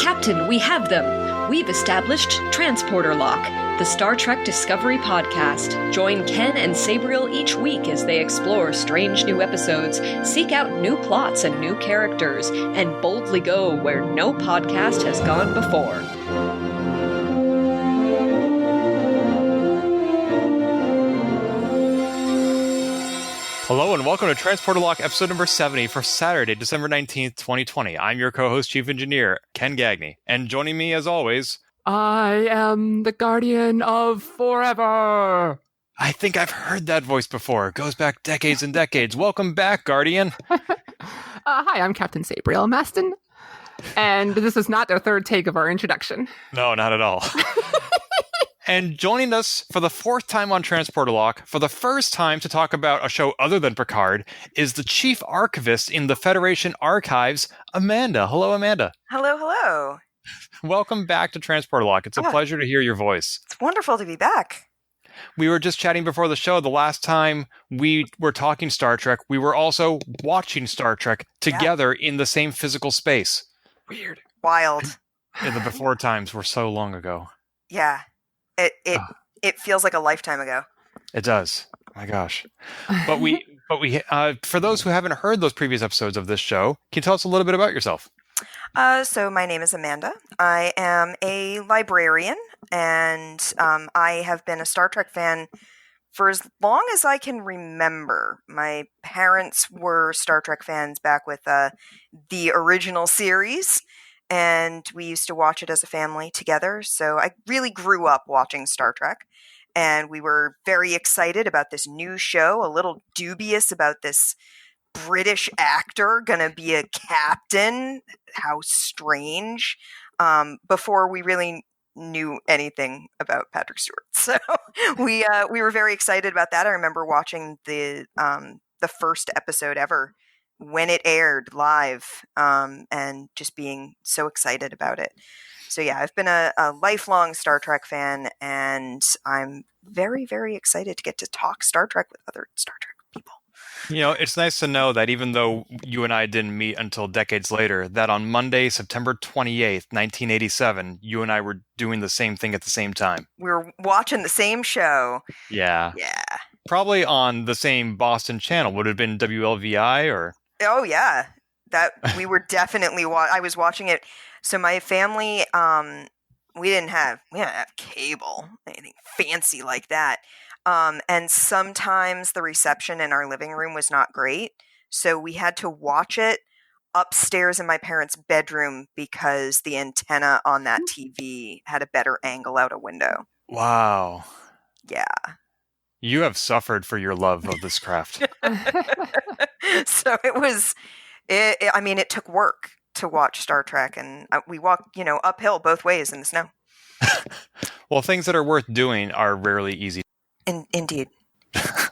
Captain, we have them. We've established Transporter Lock, the Star Trek Discovery podcast. Join Ken and Sabriel each week as they explore strange new episodes, seek out new plots and new characters, and boldly go where no podcast has gone before. Hello and welcome to Transporter Lock episode number 70 for Saturday, December 19th, 2020. I'm your co-host, Chief Engineer, Ken Gagney. And joining me, as always... I am the Guardian of Forever! I think I've heard that voice before. It goes back decades and decades. Welcome back, Guardian. Hi, I'm Captain Sabriel Maston. And this is not the third take of our introduction. No, not at all. And joining us for the fourth time on Transporter Lock, for the first time to talk about a show other than Picard, is the Chief Archivist in the Federation Archives, Amanda. Hello, Amanda. Hello, hello. Welcome back to Transporter Lock. It's a pleasure to hear your voice. It's wonderful to be back. We were just chatting before the show. The last time we were talking Star Trek, we were also watching Star Trek together in the same physical space. Weird. Wild. And the before times were so long ago. Yeah. It feels like a lifetime ago. It does. Oh my gosh. But we for those who haven't heard those previous episodes of this show, can you tell us a little bit about yourself? So my name is Amanda. I am a librarian, and I have been a Star Trek fan for as long as I can remember. My parents were Star Trek fans back with the original series, and we used to watch it as a family together. So I really grew up watching Star Trek, and we were very excited about this new show, a little dubious about this British actor going to be a captain. How strange. Before we really knew anything about Patrick Stewart. So we were very excited about that. I remember watching the first episode ever when it aired live, and just being so excited about it. So yeah, I've been a lifelong Star Trek fan, and I'm very, very excited to get to talk Star Trek with other Star Trek people. You know, it's nice to know that even though you and I didn't meet until decades later, that on Monday, September 28th, 1987, you and I were doing the same thing at the same time. We were watching the same show. Yeah. Yeah. Probably on the same Boston channel. Would it have been WLVI or... Oh yeah, that we were definitely. I was watching it. So my family, we didn't have cable, anything fancy like that, and sometimes the reception in our living room was not great, so we had to watch it upstairs in my parents' bedroom because the antenna on that TV had a better angle out a window. Wow. Yeah. You have suffered for your love of this craft. So it took work to watch Star Trek, and we walked, uphill both ways in the snow. Well, things that are worth doing are rarely easy. Indeed.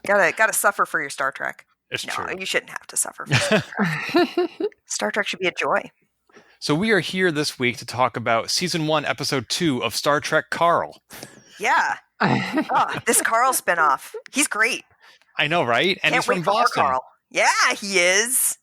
Gotta suffer for your Star Trek. It's true. You shouldn't have to suffer for Star Trek. Star Trek should be a joy. So we are here this week to talk about Season 1, Episode 2 of Star Trek Carl. Yeah. This Carl spinoff. He's great. I know, right? And he's from Boston. Carl. Yeah, he is.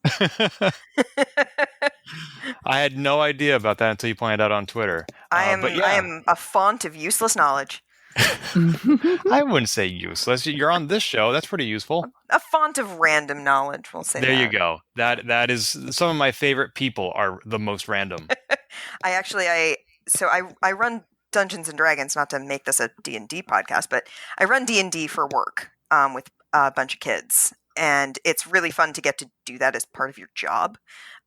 I had no idea about that until you pointed out on Twitter. I am a font of useless knowledge. I wouldn't say useless. You're on this show. That's pretty useful. A font of random knowledge, we'll say. There you go. That is some of my favorite people are the most random. I run Dungeons and Dragons, not to make this a D&D podcast, but I run D&D for work with a bunch of kids, and it's really fun to get to do that as part of your job.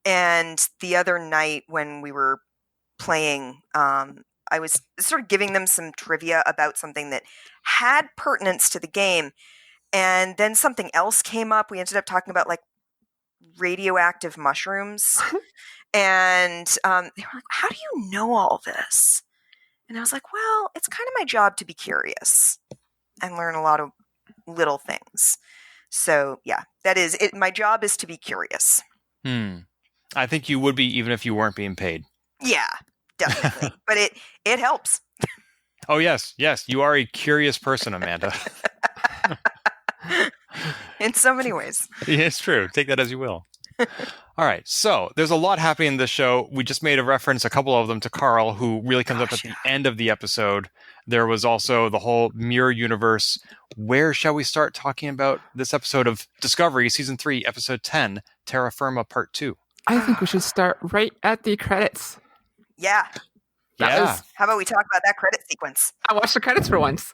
And the other night when we were playing, I was sort of giving them some trivia about something that had pertinence to the game, and then something else came up. We ended up talking about like radioactive mushrooms, and they were like, "How do you know all this?" And I was like, "Well, it's kind of my job to be curious and learn a lot of little things." So yeah, that is it. My job is to be curious. I think you would be even if you weren't being paid. Yeah, definitely. But it helps. Oh, yes. You are a curious person, Amanda. In so many ways. Yeah, it's true. Take that as you will. All right, so there's a lot happening in this show. We just made a reference, a couple of them, to Carl, who really comes up at the end of the episode. There was also the whole mirror universe. Where shall we start talking about this episode of Discovery, Season 3, Episode 10, Terra Firma Part 2? I think we should start right at the credits. Yeah. Yeah. How about we talk about that credit sequence? I watched the credits for once.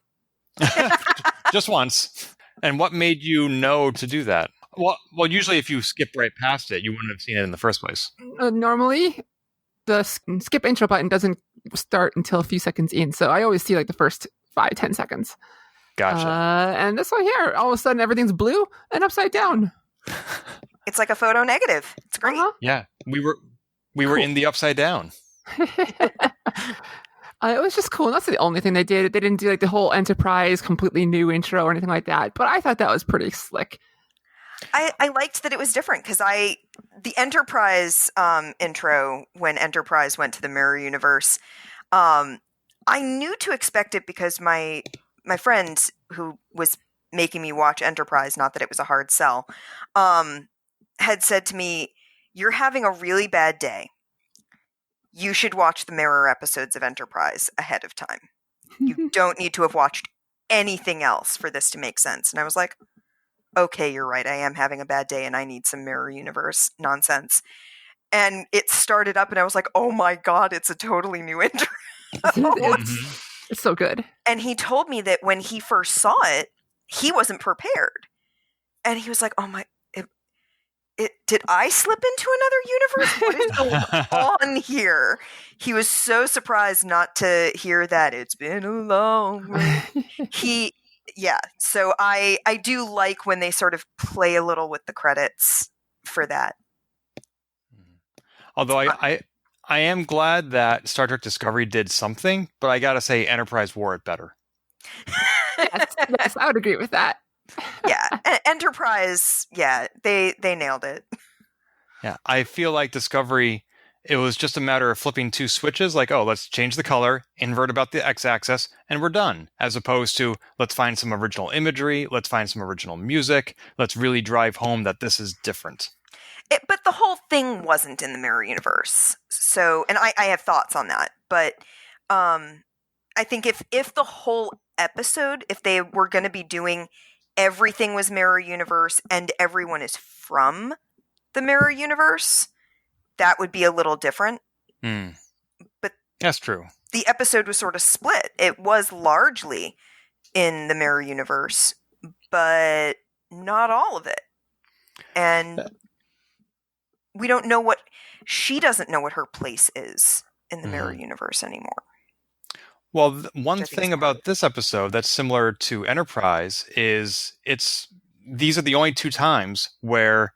Just once. And what made you know to do that? Well, usually if you skip right past it, you wouldn't have seen it in the first place. Normally, the skip intro button doesn't start until a few seconds in, so I always see like the first 5-10 seconds. Gotcha. And this one here, all of a sudden everything's blue and upside down. It's like a photo negative. It's great. Uh-huh. Yeah, we were in the upside down. It was just cool. And that's the only thing they did. They didn't do like the whole Enterprise completely new intro or anything like that. But I thought that was pretty slick. I liked that it was different because the Enterprise intro, when Enterprise went to the mirror universe, I knew to expect it because my friend who was making me watch Enterprise, not that it was a hard sell, had said to me, "You're having a really bad day. You should watch the mirror episodes of Enterprise ahead of time. You don't need to have watched anything else for this to make sense." And I was like, okay, you're right. I am having a bad day and I need some mirror universe nonsense. And it started up and I was like, oh my God, it's a totally new intro. It's so good. And he told me that when he first saw it, he wasn't prepared. And he was like, oh my, did I slip into another universe? What is going on here? He was so surprised not to hear that. It's been a long way. Yeah, so I do like when they sort of play a little with the credits for that. Although I am glad that Star Trek Discovery did something, but I gotta say Enterprise wore it better. Yes, I would agree with that. Yeah, Enterprise, yeah, they nailed it. Yeah, I feel like Discovery, it was just a matter of flipping two switches, like, oh, let's change the color, invert about the x-axis, and we're done. As opposed to, let's find some original imagery, let's find some original music, let's really drive home that this is different. But the whole thing wasn't in the mirror universe. So, and I have thoughts on that. But I think if the whole episode, if they were going to be doing everything was mirror universe and everyone is from the mirror universe, that would be a little different. But that's true. The episode was sort of split. It was largely in the mirror universe, but not all of it. And we don't know she doesn't know what her place is in the mirror universe anymore. Well, one thing about this episode that's similar to Enterprise is these are the only two times where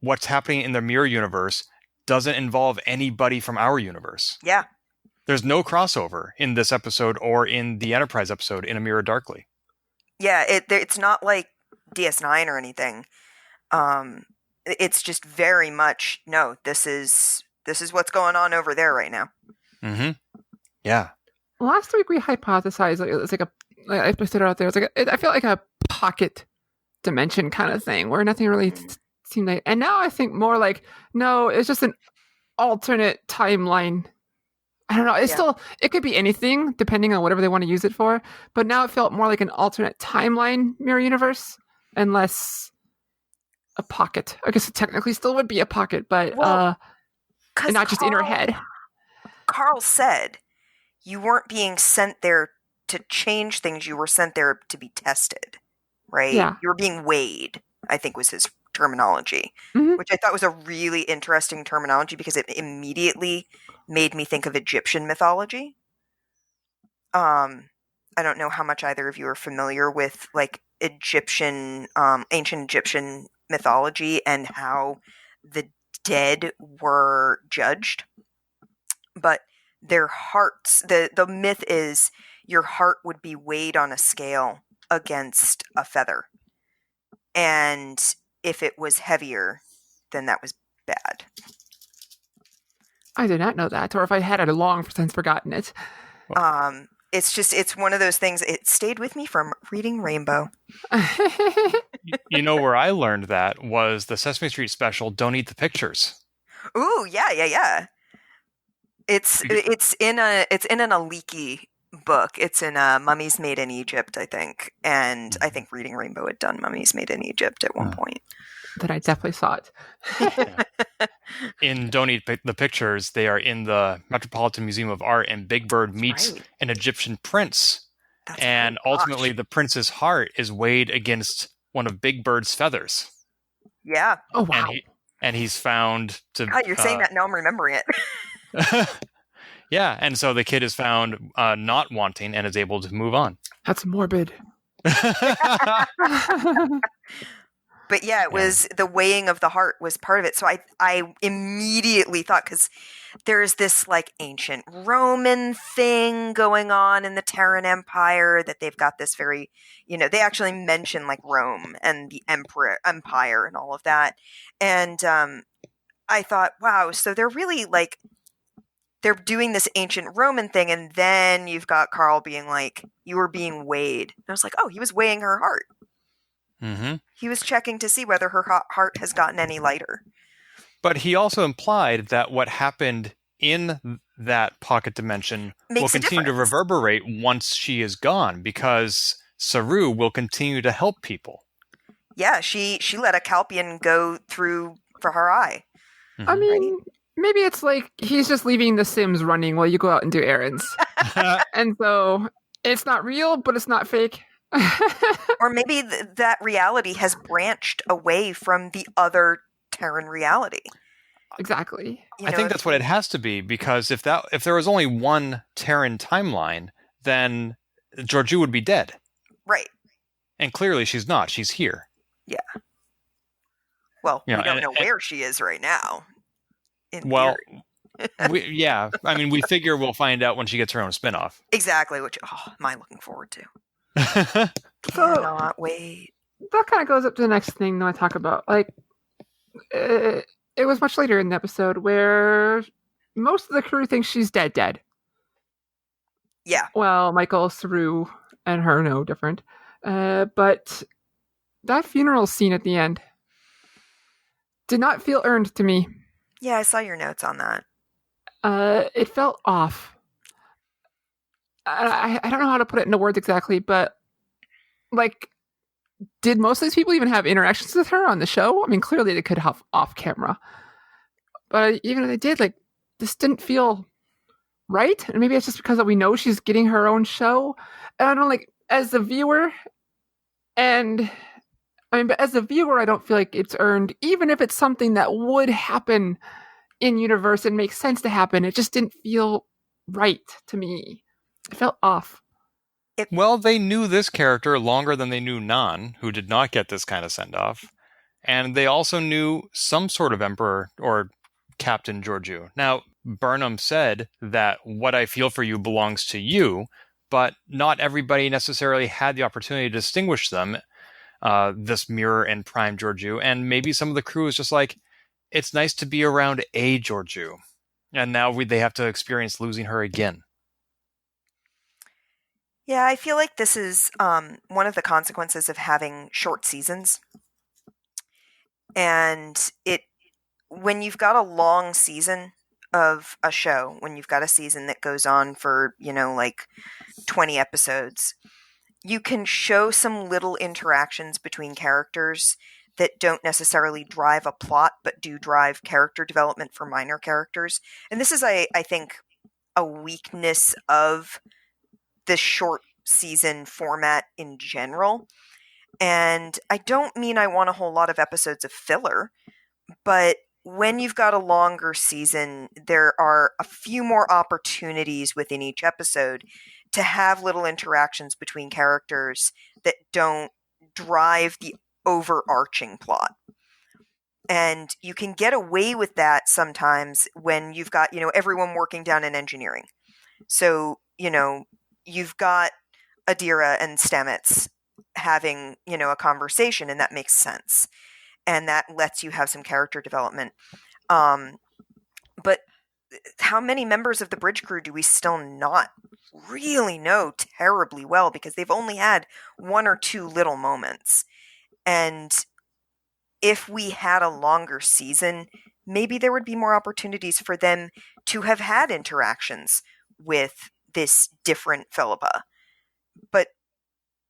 what's happening in the mirror universe doesn't involve anybody from our universe. Yeah. There's no crossover in this episode or in the Enterprise episode in A Mirror Darkly. Yeah, it's not like DS9 or anything. It's just very much, no, this is what's going on over there right now. Mm-hmm. Yeah. Last week we hypothesized it was like I put it out there. It's like I feel like a pocket dimension kind of thing where nothing really seemed like. And now I think more like no, it's just an alternate timeline. I don't know. It's still it could be anything depending on whatever they want to use it for. But now it felt more like an alternate timeline mirror universe and less a pocket. I guess it technically still would be a pocket, but and not just in her head. Carl said you weren't being sent there to change things. You were sent there to be tested, right? Yeah. You were being weighed, I think was his terminology, which I thought was a really interesting terminology because it immediately made me think of Egyptian mythology. I don't know how much either of you are familiar with like ancient Egyptian mythology and how the dead were judged, but their hearts, the myth is your heart would be weighed on a scale against a feather, and if it was heavier, then that was bad. I did not know that, or if I had it long since forgotten it. It's one of those things. It stayed with me from reading Rainbow. You know where I learned that was the Sesame Street special, Don't Eat the Pictures. Ooh, yeah. It's in an Aliki book. It's in Mummies Made in Egypt, I think. And I think Reading Rainbow had done Mummies Made in Egypt at one point. Then I definitely saw it. In Don't Eat the Pictures, they are in the Metropolitan Museum of Art, and Big Bird meets right. an Egyptian prince. That's And right. ultimately, Gosh. the prince's heart is weighed against one of Big Bird's feathers. Yeah. Oh, wow. And he's found to... God, you're saying that now I'm remembering it. Yeah, and so the kid is found not wanting and is able to move on. That's morbid. But yeah, it was the weighing of the heart was part of it. So I immediately thought, because there's this like ancient Roman thing going on in the Terran Empire, that they've got this very, they actually mention like Rome and the empire and all of that. And I thought, wow, so they're really like, they're doing this ancient Roman thing. And then you've got Carl being like, you were being weighed. And I was like, oh, he was weighing her heart. Mm-hmm. He was checking to see whether her heart has gotten any lighter. But he also implied that what happened in that pocket dimension will continue to reverberate once she is gone, because Saru will continue to help people. Yeah, she let a Calpian go through for her eye. Mm-hmm. I mean, maybe it's like he's just leaving the Sims running while you go out and do errands. And so it's not real, but it's not fake. Or maybe that reality has branched away from the other Terran reality. Exactly. I think that's what it has to be, because if there was only one Terran timeline, then Georgiou would be dead. Right. And clearly she's not. She's here. Yeah. Well, we don't know where she is right now. I mean, we figure we'll find out when she gets her own spinoff. Exactly, which am I looking forward to. Cannot wait. That kind of goes up to the next thing that I talk about. Like, it was much later in the episode where most of the crew thinks she's dead. Yeah. Well, Michael, Saru, and her no different. But that funeral scene at the end did not feel earned to me. Yeah, I saw your notes on that. It felt off. I don't know how to put it into words exactly, but like, did most of these people even have interactions with her on the show? I mean, clearly they could have off camera, but even if they did, like, this didn't feel right. And maybe it's just because we know she's getting her own show. And I don't like, as a viewer, but as a viewer, I don't feel like it's earned, even if it's something that would happen in universe and makes sense to happen. It just didn't feel right to me. It felt off. Well, they knew this character longer than they knew Nan, who did not get this kind of send-off. And they also knew some sort of Emperor or Captain Georgiou. Now, Burnham said that what I feel for you belongs to you, but not everybody necessarily had the opportunity to distinguish them, this Mirror and Prime Georgiou. And maybe some of the crew is just like, it's nice to be around a Georgiou. And now they have to experience losing her again. Yeah, I feel like this is one of the consequences of having short seasons. And when you've got a long season of a show, when you've got a season that goes on for, like 20 episodes, you can show some little interactions between characters that don't necessarily drive a plot, but do drive character development for minor characters. And this is, I think, a weakness of the short season format in general. And I don't mean I want a whole lot of episodes of filler, but when you've got a longer season, there are a few more opportunities within each episode to have little interactions between characters that don't drive the overarching plot. And you can get away with that sometimes when you've got, everyone working down in engineering. So, you've got Adira and Stamets having, a conversation, and that makes sense. And that lets you have some character development. But how many members of the bridge crew do we still not really know terribly well, because they've only had one or two little moments. And if we had a longer season, maybe there would be more opportunities for them to have had interactions with this different Philippa. But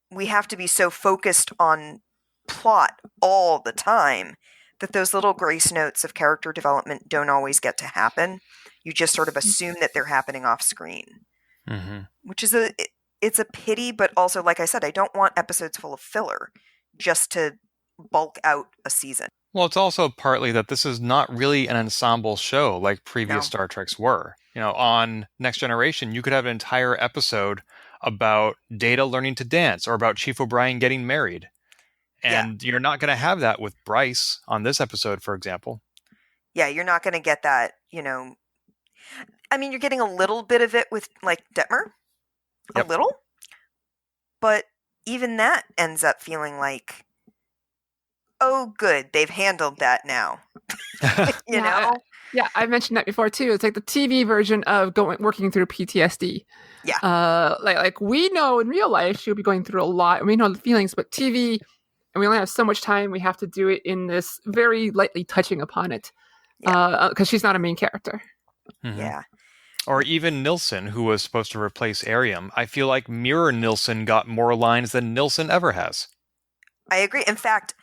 we have to be so focused on plot all the time that those little grace notes of character development don't always get to happen. You just sort of assume that they're happening off screen, which is it's a pity, but also, like I said, I don't want episodes full of filler just to bulk out a season. Well, it's also partly that this is not really an ensemble show like previous Star Treks were. On Next Generation, you could have an entire episode about Data learning to dance or about Chief O'Brien getting married. And you're not going to have that with Bryce on this episode, for example. Yeah, you're not going to get that, I mean, you're getting a little bit of it with, like, Detmer. A little. But even that ends up feeling like, oh, good, they've handled that now. you know? Yeah, I mentioned that before, too. It's like the TV version of working through PTSD. Yeah. Like we know in real life she'll be going through a lot, and we know the feelings, but TV, and we only have so much time, we have to do it in this very lightly touching upon it. Because she's not a main character. Yeah. Or even Nilsson, who was supposed to replace Ariam. I feel like Mirror Nilsson got more lines than Nilsson ever has. I agree. In fact,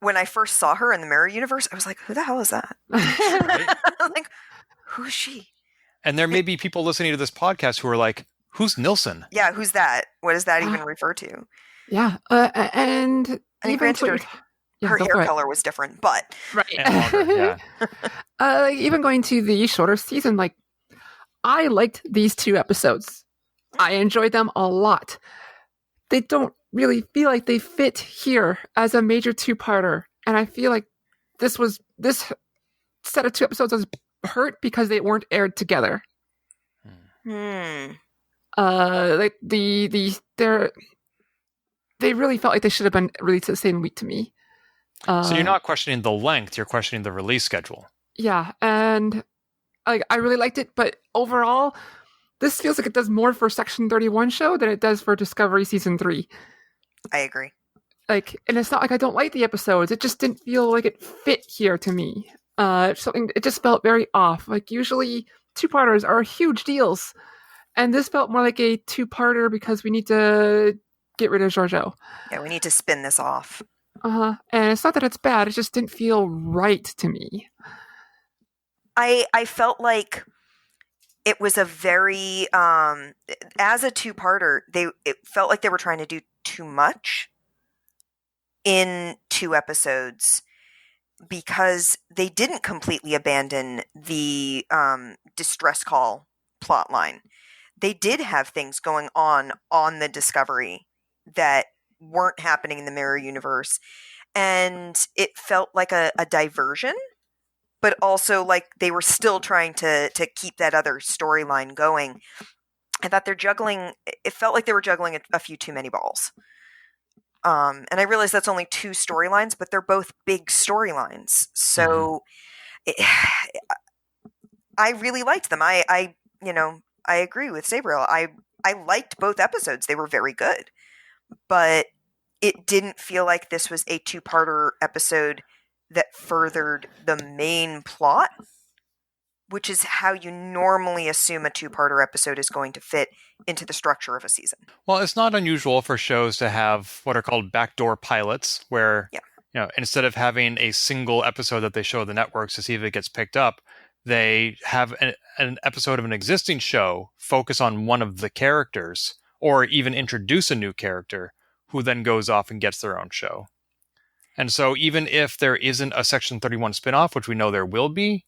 when I first saw her in the Mirror Universe, I was like, who the hell is that? I was like, who is she? And there may be people listening to this podcast who are like, who's Nilsson? Yeah, who's that? What does that even refer to? Yeah. And I mean, even granted, her hair color was different, but... Right. And longer, like even going to the shorter season, like, I liked these 2 episodes. I enjoyed them a lot. They don't really feel like they fit here as a major 2-parter. And I feel like this set of 2 episodes was hurt because they weren't aired together. Like they really felt like they should have been released the same week to me. So you're not questioning the length, you're questioning the release schedule. Yeah, and I really liked it, but overall, this feels like it does more for Section 31 show than it does for Discovery Season 3. I agree. And it's not like I don't like the episodes, it just didn't feel like it fit here to me. It just felt very off. Like, usually 2-parters are huge deals, and this felt more like a 2-parter because we need to get rid of Georgiou. Yeah, we need to spin this off. And it's not that it's bad, it just didn't feel right to me. I felt like it was a very, as a 2-parter, it felt like they were trying to do too much in 2 episodes because they didn't completely abandon the distress call plot line. They did have things going on the Discovery that weren't happening in the Mirror Universe, and it felt like a diversion, but also like they were still trying to keep that other storyline going. I thought it felt like they were juggling a few too many balls. And I realize that's only 2 storylines, but they're both big storylines. So I really liked them. I agree with Sabriel. I liked both episodes. They were very good. But it didn't feel like this was a 2-parter episode that furthered the main plot, which is how you normally assume a 2-parter episode is going to fit into the structure of a season. Well, it's not unusual for shows to have what are called backdoor pilots, where instead of having a single episode that they show the networks to see if it gets picked up, they have an episode of an existing show focus on one of the characters, or even introduce a new character who then goes off and gets their own show. And so even if there isn't a Section 31 spinoff, which we know there will be,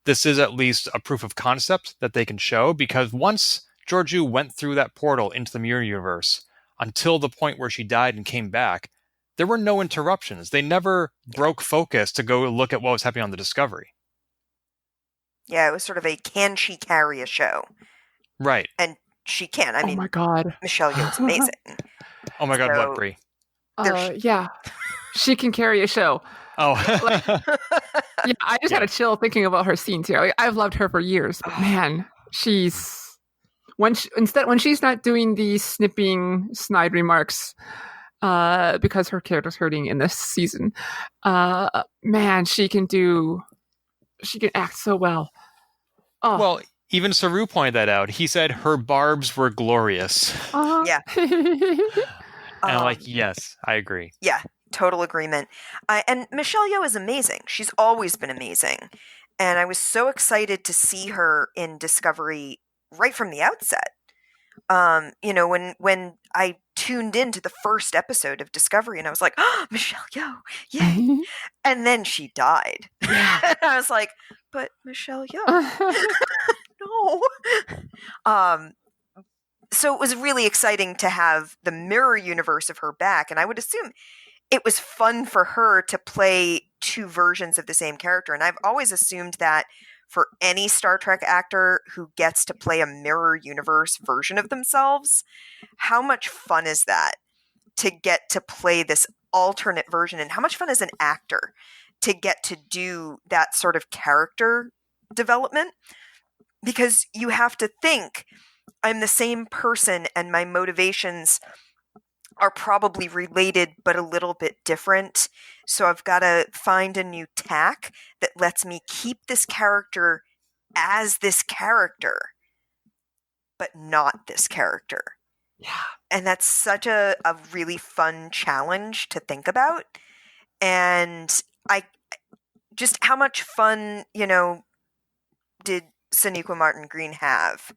this is at least a proof of concept that they can show, because once Georgiou went through that portal into the Mirror Universe, until the point where she died and came back, there were no interruptions. They never broke focus to go look at what was happening on the Discovery. Yeah, it was sort of a can she carry a show? Right. And she can. I mean, my God. Michelle Yeoh's amazing. Oh my God, what, Brie? Yeah. She can carry a show. Oh. Yeah, I just had a chill thinking about her scenes here. Like, I've loved her for years, but man, when she's not doing the snipping snide remarks because her character's hurting in this season. Man, she can act so well. Oh. Well, even Saru pointed that out. He said her barbs were glorious. Yeah. And I'm like, yes, I agree. Yeah, total agreement. And Michelle Yeoh is amazing. She's always been amazing. And I was so excited to see her in Discovery right from the outset. When I tuned into the first episode of Discovery and I was like, oh, Michelle Yeoh, yay. And then she died. And I was like, but Michelle Yeoh, no. So it was really exciting to have the mirror universe of her back. And I would assume it was fun for her to play two versions of the same character. And I've always assumed that for any Star Trek actor who gets to play a mirror universe version of themselves, how much fun is that to get to play this alternate version? And how much fun is an actor to get to do that sort of character development? Because you have to think, I'm the same person and my motivations are probably related but a little bit different. So I've got to find a new tack that lets me keep this character as this character, but not this character. Yeah. And that's such a really fun challenge to think about. And just how much fun, did Sonequa Martin Green have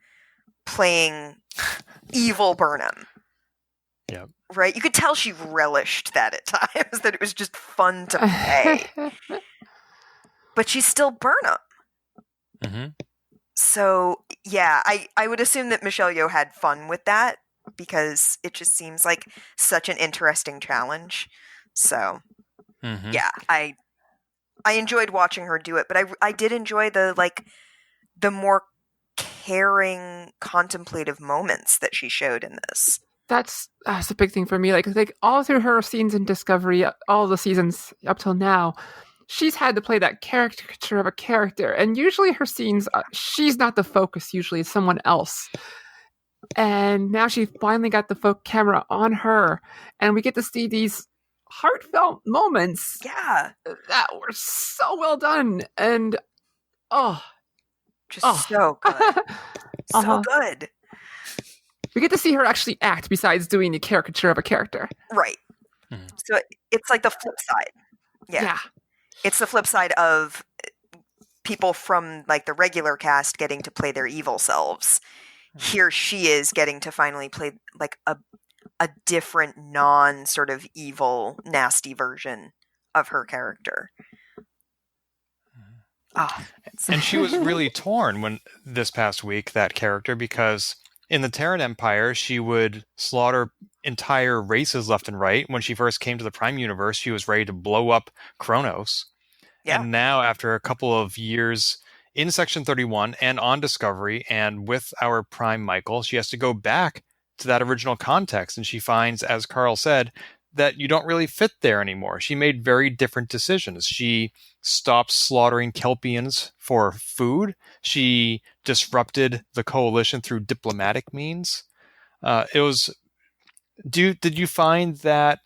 playing evil Burnham? Yeah. Right? You could tell she relished that at times, that it was just fun to play. But she's still Burnham. Mm-hmm. So, yeah, I would assume that Michelle Yeoh had fun with that because it just seems like such an interesting challenge. So, yeah, I enjoyed watching her do it, but I did enjoy the more caring, contemplative moments that she showed in this. That's a big thing for me. Like all through her scenes in Discovery, all the seasons up till now, she's had to play that caricature of a character. And usually her scenes, she's not the focus. Usually it's someone else. And now she finally got the camera on her. And we get to see these heartfelt moments. Yeah. That were so well done. And, so good. So good. We get to see her actually act besides doing the caricature of a character. Right. Mm-hmm. So it's like the flip side. Yeah. It's the flip side of people from like the regular cast getting to play their evil selves. Here she is getting to finally play like a different non sort of evil, nasty version of her character. And she was really torn when this past week, that character, because in the Terran Empire, she would slaughter entire races left and right. When she first came to the Prime Universe, she was ready to blow up Kronos. Yeah. And now, after a couple of years in Section 31 and on Discovery and with our Prime Michael, she has to go back to that original context. And she finds, as Carl said, that you don't really fit there anymore. She made very different decisions. She stopped slaughtering Kelpians for food. She disrupted the coalition through diplomatic means. Did you find that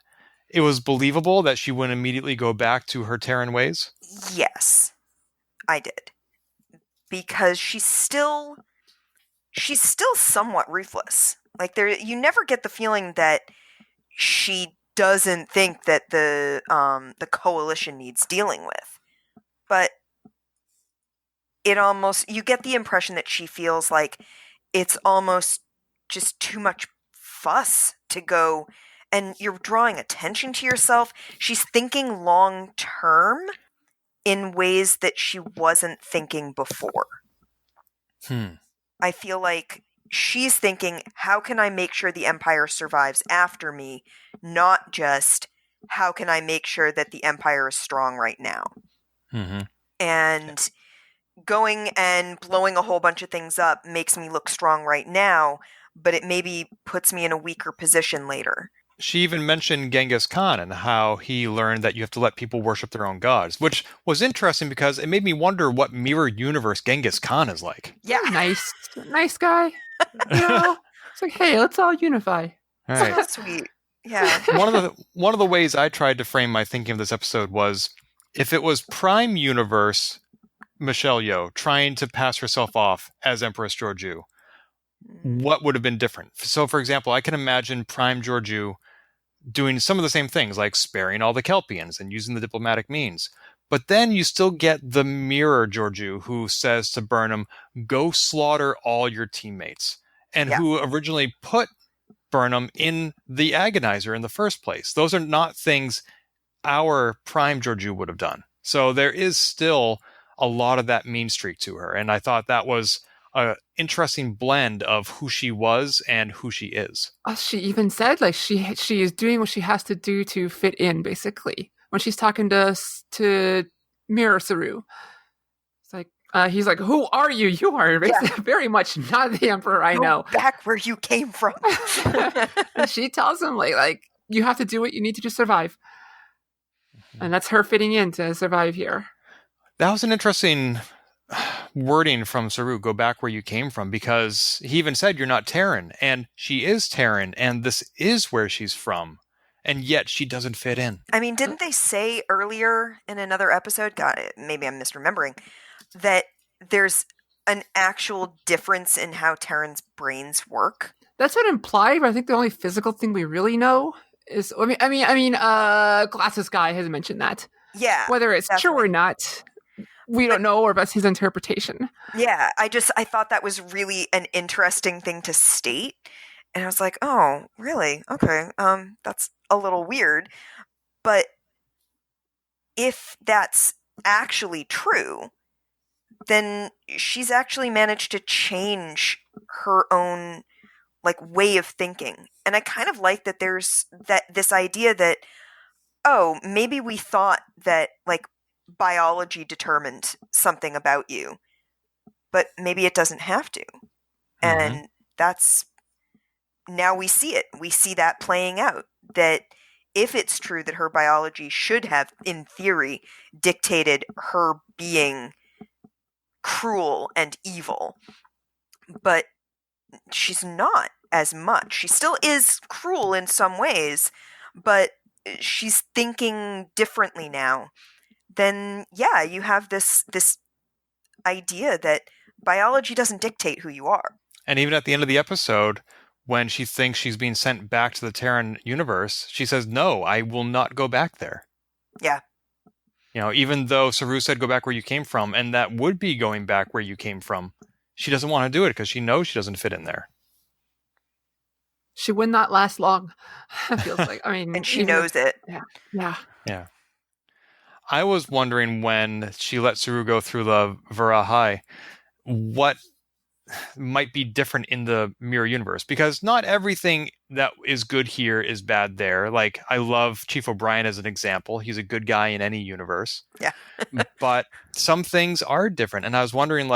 it was believable that she wouldn't immediately go back to her Terran ways? Yes, I did. Because she's still somewhat ruthless. Like you never get the feeling that she doesn't think that the coalition needs dealing with. But you get the impression that she feels like it's almost just too much fuss to go, and you're drawing attention to yourself. She's thinking long term in ways that she wasn't thinking before. I feel like she's thinking, how can I make sure the Empire survives after me? Not just, how can I make sure that the Empire is strong right now? Mm-hmm. And going and blowing a whole bunch of things up makes me look strong right now, but it maybe puts me in a weaker position later. She even mentioned Genghis Khan and how he learned that you have to let people worship their own gods, which was interesting because it made me wonder what mirror universe Genghis Khan is like. Yeah. Nice guy. It's like, hey, let's all unify. Right. So sweet. Yeah. One of the ways I tried to frame my thinking of this episode was if it was Prime Universe Michelle Yeoh trying to pass herself off as Empress Georgiou, what would have been different? So, for example, I can imagine Prime Georgiou doing some of the same things, like sparing all the Kelpians and using the diplomatic means. But then you still get the mirror Georgiou who says to Burnham, go slaughter all your teammates, and who originally put Burnham in the agonizer in the first place. Those are not things our Prime Georgiou would have done. So there is still a lot of that mean streak to her. And I thought that was an interesting blend of who she was and who she is. She even said, like, she is doing what she has to do to fit in, basically. When she's talking to Mirror Saru. It's like, he's like, who are you? You are very much not the Emperor I know. Back where you came from. And she tells him, like, you have to do what you need to just survive. And that's her fitting in to survive here. That was an interesting wording from Saru, go back where you came from, because he even said you're not Terran, and she is Terran, and this is where she's from, and yet she doesn't fit in. I mean, didn't they say earlier in another episode, God, maybe I'm misremembering, that there's an actual difference in how Terrans' brains work? That's what implied, but I think the only physical thing we really know is, Glasses Guy has mentioned that. Yeah. Whether it's true or not, we don't know, or that's his interpretation. Yeah, I thought that was really an interesting thing to state. And I was like, oh, really? Okay. That's a little weird. But if that's actually true, then she's actually managed to change her own way of thinking. And I kind of like that there's this idea that, oh, maybe we thought that biology determined something about you, but maybe it doesn't have to. And that's, now we see it. We see that playing out, that if it's true that her biology should have, in theory, dictated her being cruel and evil, but she's not as much. She still is cruel in some ways, but she's thinking differently now. Then you have this idea that biology doesn't dictate who you are. And even at the end of the episode, when she thinks she's being sent back to the Terran universe, she says, no, I will not go back there. Yeah. Even though Saru said go back where you came from, and that would be going back where you came from, she doesn't want to do it because she knows she doesn't fit in there. She would not last long. It feels like, and she knows it. Yeah. I was wondering when she let Saru go through the Varahai, what might be different in the mirror universe, because not everything that is good here is bad there. Like, I love Chief O'Brien as an example. He's a good guy in any universe. Yeah. But some things are different. And I was wondering,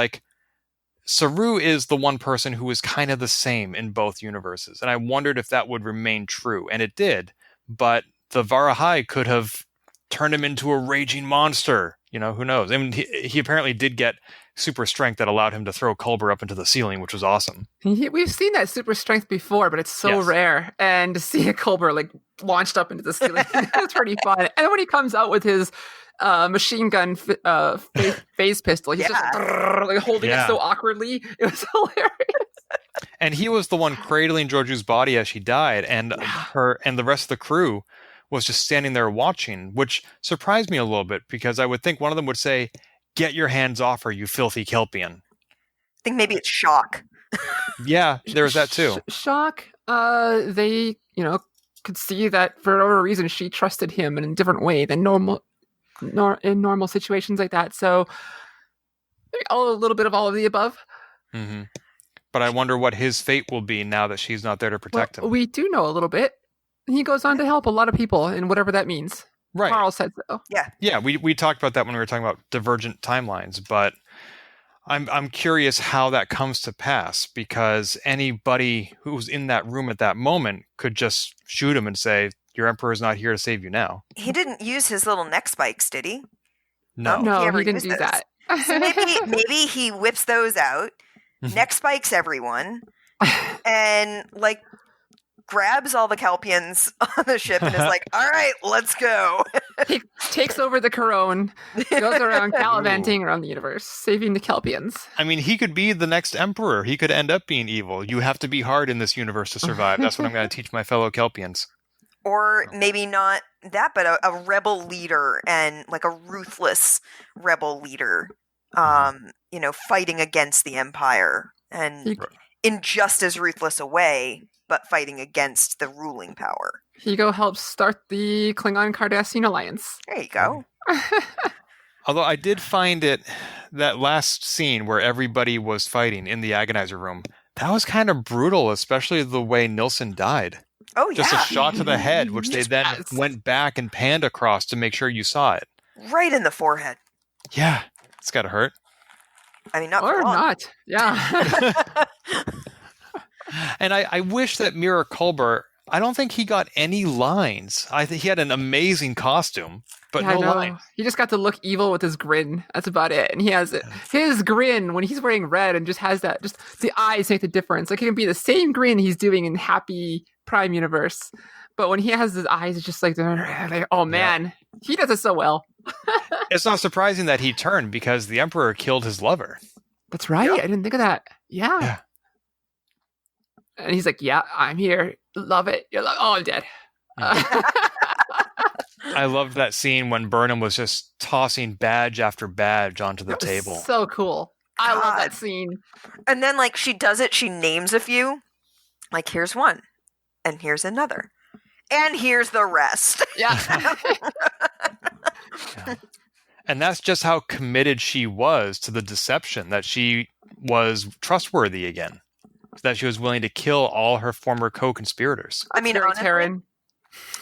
Saru is the one person who is kind of the same in both universes. And I wondered if that would remain true. And it did. But the Varahai could have turned him into a raging monster. Who knows? I mean, he apparently did get super strength that allowed him to throw Culber up into the ceiling, which was awesome. We've seen that super strength before, but it's so rare. And to see a Culber launched up into the ceiling, it's pretty fun. And when he comes out with his machine gun phase pistol, he's just holding it so awkwardly. It was hilarious. And he was the one cradling Georgiou's body as she died, and her and the rest of the crew was just standing there watching, which surprised me a little bit, because I would think one of them would say, get your hands off her, you filthy Kelpian. I think maybe it's shock. Yeah, there was that too. Shock. They, could see that for whatever reason she trusted him in a different way than in normal situations like that. So a little bit of all of the above. Mm-hmm. But I wonder what his fate will be now that she's not there to protect him. We do know a little bit. He goes on to help a lot of people, and whatever that means. Right. Carl said so. Yeah. We talked about that when we were talking about divergent timelines, but I'm curious how that comes to pass, because anybody who's in that room at that moment could just shoot him and say, your emperor's not here to save you now. He didn't use his little neck spikes, did he? No. He didn't do that. So maybe he whips those out, neck spikes everyone, and grabs all the Kelpians on the ship and is like, all right, let's go. He takes over the Corone, goes around gallivanting around the universe, saving the Kelpians. I mean, he could be the next emperor. He could end up being evil. You have to be hard in this universe to survive. That's what I'm going to teach my fellow Kelpians. Or maybe not that, but a rebel leader, and like a ruthless rebel leader, fighting against the Empire, and in just as ruthless a way, but fighting against the ruling power. Higo helps start the Klingon-Cardassian alliance. There you go. Although I did find that last scene where everybody was fighting in the agonizer room, that was kind of brutal, especially the way Nilsson died. Oh, yeah. Just a shot to the head, which they then went back and panned across to make sure you saw it. Right in the forehead. Yeah, it's got to hurt. I mean, not or for long. not. Yeah. And I wish that Mira Culber, I don't think he got any lines. I think he had an amazing costume, but no lines. He just got to look evil with his grin. That's about it. And he has his grin when he's wearing red and just has that, just the eyes make the difference. Like it can be the same grin he's doing in Happy Prime Universe, but when he has his eyes, it's just like oh man, he does it so well. It's not surprising that he turned because the Emperor killed his lover. That's right. Yep. I didn't think of that. Yeah. And he's like, yeah, I'm here. Love it. You're like, oh, I'm dead. I loved that scene when Burnham was just tossing badge after badge onto the table. So cool. I love that scene. And then, like, she does it. She names a few. Like, here's one. And here's another. And here's the rest. Yeah. And that's just how committed she was to the deception, that she was trustworthy again. That she was willing to kill all her former co-conspirators. I mean, honestly, Terran.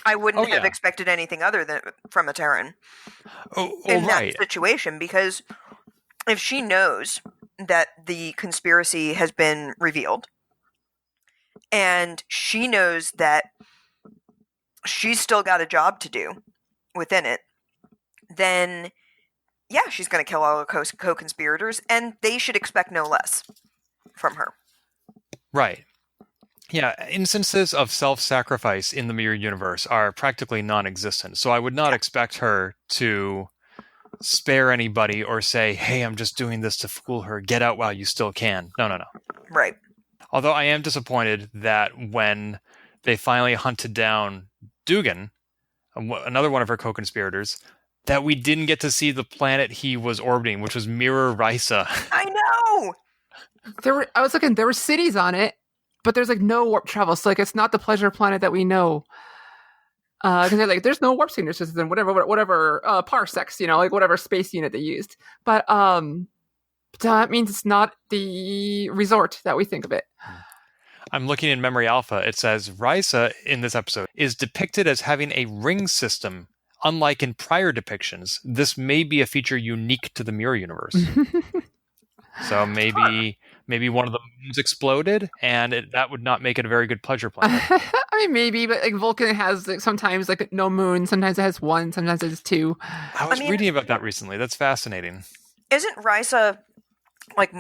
I wouldn't have expected anything other than from a Terran in that situation, because if she knows that the conspiracy has been revealed and she knows that she's still got a job to do within it, then yeah, she's going to kill all her co-conspirators, and they should expect no less from her. Right. Yeah, instances of self-sacrifice in the mirror universe are practically non-existent. So I would not expect her to spare anybody or say, hey, I'm just doing this to fool her. Get out while you still can. No. Right. Although I am disappointed that when they finally hunted down Dugan, another one of her co-conspirators, that we didn't get to see the planet he was orbiting, which was Mirror Risa. I know! I was looking, there were cities on it, but there's like no warp travel. So like it's not the pleasure planet that we know. Because they're like, there's no warp signatures in whatever parsecs, like whatever space unit they used. But that means it's not the resort that we think of it. I'm looking in Memory Alpha. It says Risa in this episode is depicted as having a ring system. Unlike in prior depictions, this may be a feature unique to the Mirror universe. So maybe one of the moons exploded, and that would not make it a very good pleasure planet. I mean, maybe, but like Vulcan has like, sometimes like no moon, sometimes it has one, sometimes it has two. I was reading about that recently. That's fascinating. Isn't Risa like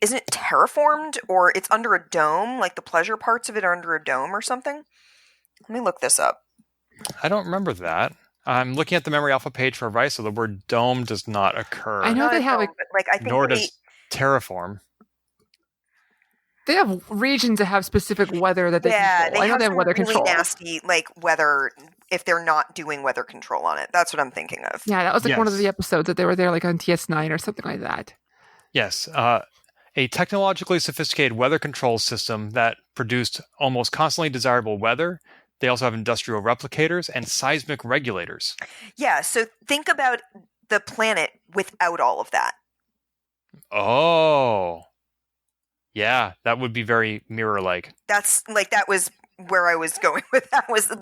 isn't it terraformed, or it's under a dome? Like the pleasure parts of it are under a dome or something? Let me look this up. I don't remember that. I'm looking at the Memory Alpha page for Risa. The word dome does not occur. I know they have I think nor does terraform. They have regions that have specific weather that they control. I know they have weather control. Really nasty, like weather, if they're not doing weather control on it. That's what I'm thinking of. Yeah, that was like one of the episodes that they were there, like on TS9 or something like that. Yes, a technologically sophisticated weather control system that produced almost constantly desirable weather. They also have industrial replicators and seismic regulators. Yeah, so think about the planet without all of that. Oh. Yeah, that would be very mirror-like. That was where I was going with that. Was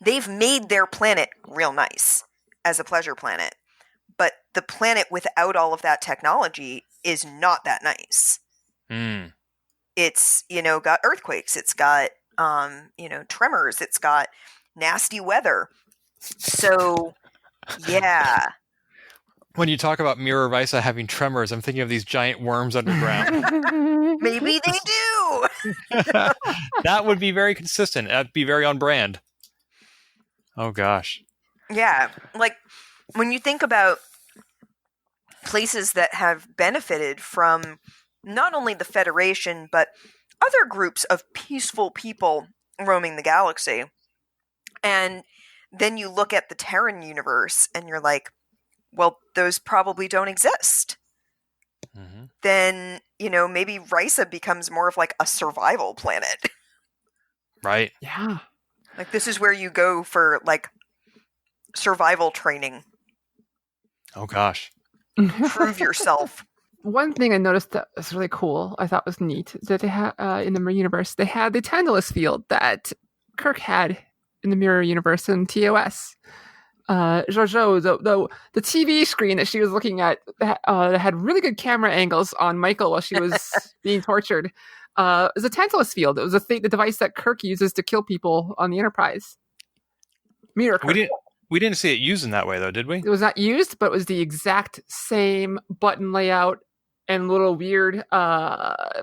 they've made their planet real nice as a pleasure planet, but the planet without all of that technology is not that nice. It's got earthquakes. It's got tremors. It's got nasty weather. So yeah. When you talk about Mirror Risa having tremors, I'm thinking of these giant worms underground. Maybe they do. That would be very consistent. That'd be very on brand. Oh, gosh. Yeah. Like, when you think about places that have benefited from not only the Federation, but other groups of peaceful people roaming the galaxy, and then you look at the Terran universe and you're like, well, those probably don't exist. Mm-hmm. Then, maybe Risa becomes more of like a survival planet. Right. Yeah. Like, this is where you go for like survival training. Oh, gosh. Prove yourself. One thing I noticed that was really cool, I thought was neat, is that they had in the Mirror Universe, they had the Tantalus field that Kirk had in the Mirror Universe in TOS. Georgiou, the TV screen that she was looking at had really good camera angles on Michael while she was being tortured. It was a Tantalus field. It was the device that Kirk uses to kill people on the Enterprise. Mirror Kirk. We didn't see it used in that way, though, did we? It was not used, but it was the exact same button layout and little weird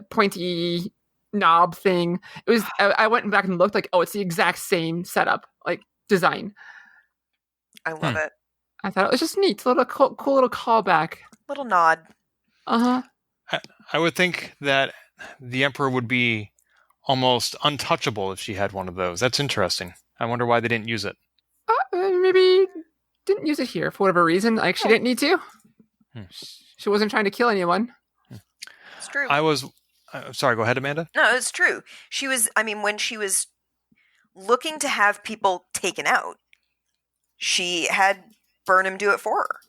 pointy knob thing. It was. I went back and looked like, oh, it's the exact same setup, like design. I love it. I thought it was just neat. A little cool little callback. Little nod. I would think that the Emperor would be almost untouchable if she had one of those. That's interesting. I wonder why they didn't use it. Maybe didn't use it here for whatever reason. Like, she didn't need to. She wasn't trying to kill anyone. It's true. I was... sorry, go ahead, Amanda. No, it's true. She was... I mean, when she was looking to have people taken out, she had Burnham do it for her.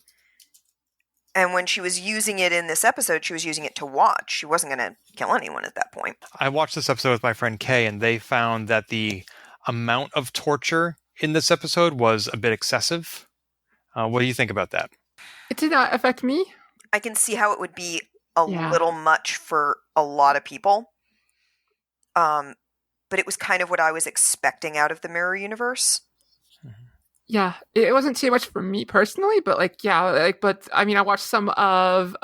And when she was using it in this episode, she was using it to watch. She wasn't going to kill anyone at that point. I watched this episode with my friend Kay, and they found that the amount of torture in this episode was a bit excessive. What do you think about that? It did not affect me. I can see how it would be a little much for a lot of people. But it was kind of what I was expecting out of the Mirror Universe. Yeah, it wasn't too much for me personally, but but I mean, I watched some of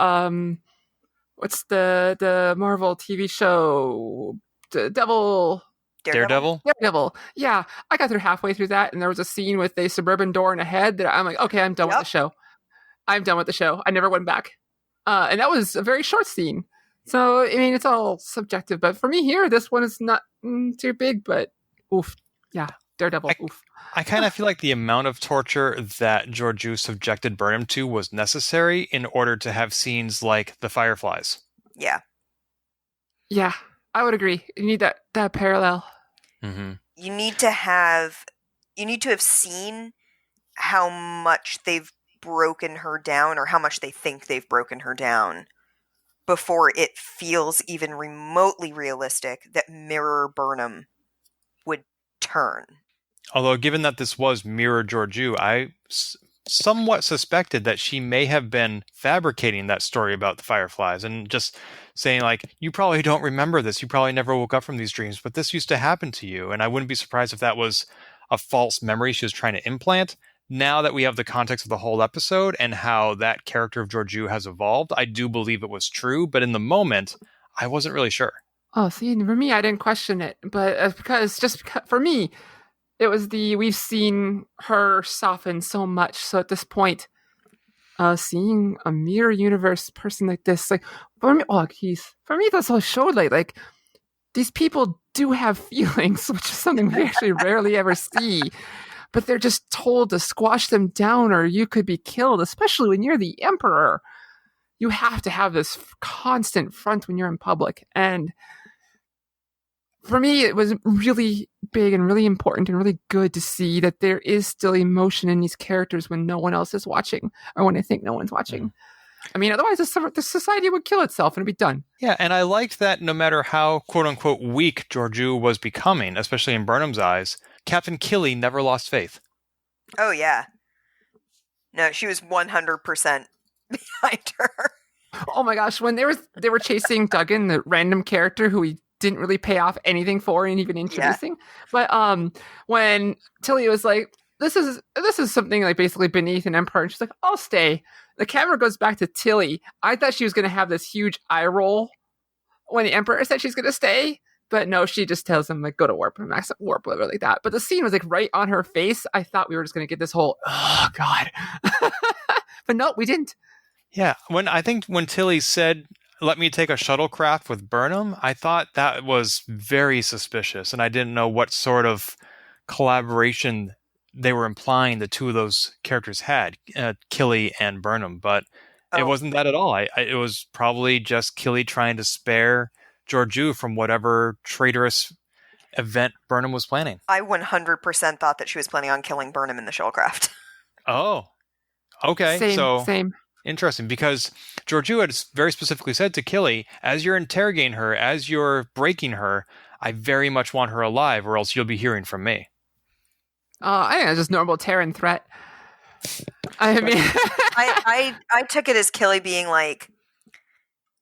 what's the Marvel TV show, Daredevil. Yeah, I got through halfway through that, and there was a scene with a suburban door and a head that I'm like, okay, I'm done with the show. I'm done with the show. I never went back, and that was a very short scene. So I mean, it's all subjective, but for me here, this one is not too big, but oof, yeah, Daredevil. Oof. I kind of feel like the amount of torture that Georgiou subjected Burnham to was necessary in order to have scenes like the Fireflies. Yeah. Yeah, I would agree. You need that parallel. Mm-hmm. You need to have seen how much they've broken her down, or how much they think they've broken her down, before it feels even remotely realistic that Mirror Burnham would turn. Although, given that this was Mirror Georgiou, I somewhat suspected that she may have been fabricating that story about the Fireflies and just saying, like, you probably don't remember this. You probably never woke up from these dreams, but this used to happen to you. And I wouldn't be surprised if that was a false memory she was trying to implant. Now that we have the context of the whole episode and how that character of Georgiou has evolved, I do believe it was true. But in the moment, I wasn't really sure. Oh, see, for me, I didn't question it. But because for me, it was we've seen her soften so much. So at this point, seeing a Mirror Universe person like this, like, for me, that's all showed like these people do have feelings, which is something we actually rarely ever see. But they're just told to squash them down or you could be killed, especially when you're the Emperor. You have to have this constant front when you're in public. And for me, it was really big and really important and really good to see that there is still emotion in these characters when no one else is watching, or when I think no one's watching. I mean, otherwise the society would kill itself and it'd be done. Yeah, and I liked that no matter how quote-unquote weak Georgiou was becoming, especially in Burnham's eyes, Captain Killy never lost faith. Oh, yeah. No, she was 100% behind her. Oh my gosh, when they were chasing Duggan, the random character who he didn't really pay off anything for and even introducing. Yeah. But when Tilly was like, this is something like basically beneath an Emperor, and she's like, I'll stay. The camera goes back to Tilly. I thought she was going to have this huge eye roll when the Emperor said she's going to stay. But no, she just tells him, like, go to warp, max warp, whatever, like that. But the scene was, like, right on her face. I thought we were just going to get this whole, oh, God. But no, we didn't. Yeah, when Tilly said, let me take a shuttlecraft with Burnham, I thought that was very suspicious, and I didn't know what sort of collaboration they were implying the two of those characters had, Killy and Burnham, but it wasn't that at all. It was probably just Killy trying to spare Georgiou from whatever traitorous event Burnham was planning. I 100% thought that she was planning on killing Burnham in the shuttlecraft. Oh, okay. Same. Interesting, because Georgiou had very specifically said to Killy, as you're interrogating her, as you're breaking her, I very much want her alive, or else you'll be hearing from me. I think that's just normal Terran threat. I mean, I took it as Killy being like,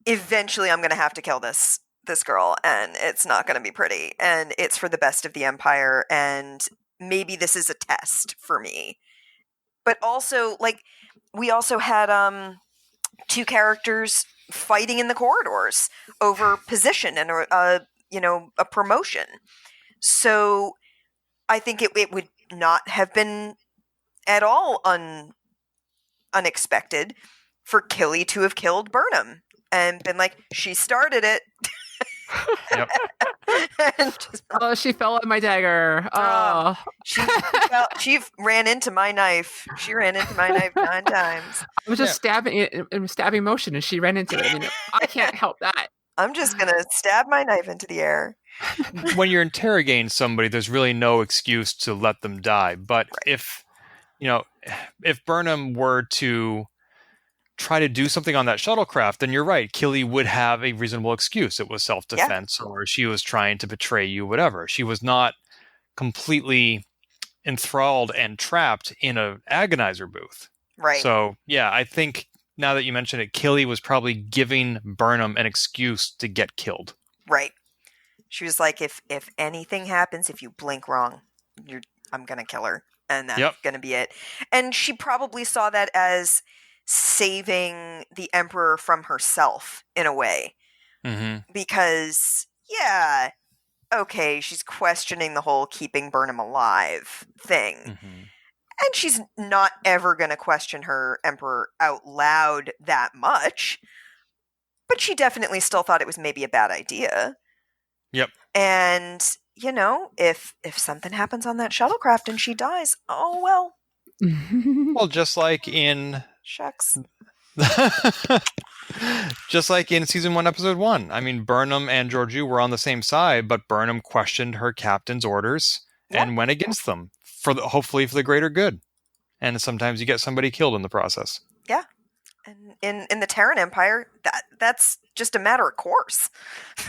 eventually I'm going to have to kill this girl, and it's not going to be pretty, and it's for the best of the Empire, and maybe this is a test for me. But also, like, we also had two characters fighting in the corridors over position and a promotion. So I think it would not have been at all unexpected for Killy to have killed Burnham and been like, she started it. Yep. She fell at my dagger. Oh. She ran into my knife. She ran into my knife 9 times. I was just stabbing it in stabbing motion, and she ran into it. I mean, I can't help that. I'm just going to stab my knife into the air. When you're interrogating somebody, there's really no excuse to let them die. But right. if Burnham were to try to do something on that shuttlecraft, then you're right. Killy would have a reasonable excuse. It was self-defense, or she was trying to betray you, whatever. She was not completely enthralled and trapped in an agonizer booth. Right. So, yeah, I think now that you mention it, Killy was probably giving Burnham an excuse to get killed. Right. She was like, if anything happens, if you blink wrong, I'm going to kill her. And that's going to be it. And she probably saw that as saving the Emperor from herself in a way. Mm-hmm. Because, okay, she's questioning the whole keeping Burnham alive thing. Mm-hmm. And she's not ever going to question her Emperor out loud that much. But she definitely still thought it was maybe a bad idea. Yep. And, if something happens on that shuttlecraft and she dies, oh well. Well, just like in... Shucks. Just like in season 1, episode 1. I mean, Burnham and Georgiou were on the same side, but Burnham questioned her captain's orders and went against them, hopefully for the greater good. And sometimes you get somebody killed in the process. Yeah. And in the Terran Empire, that's just a matter of course.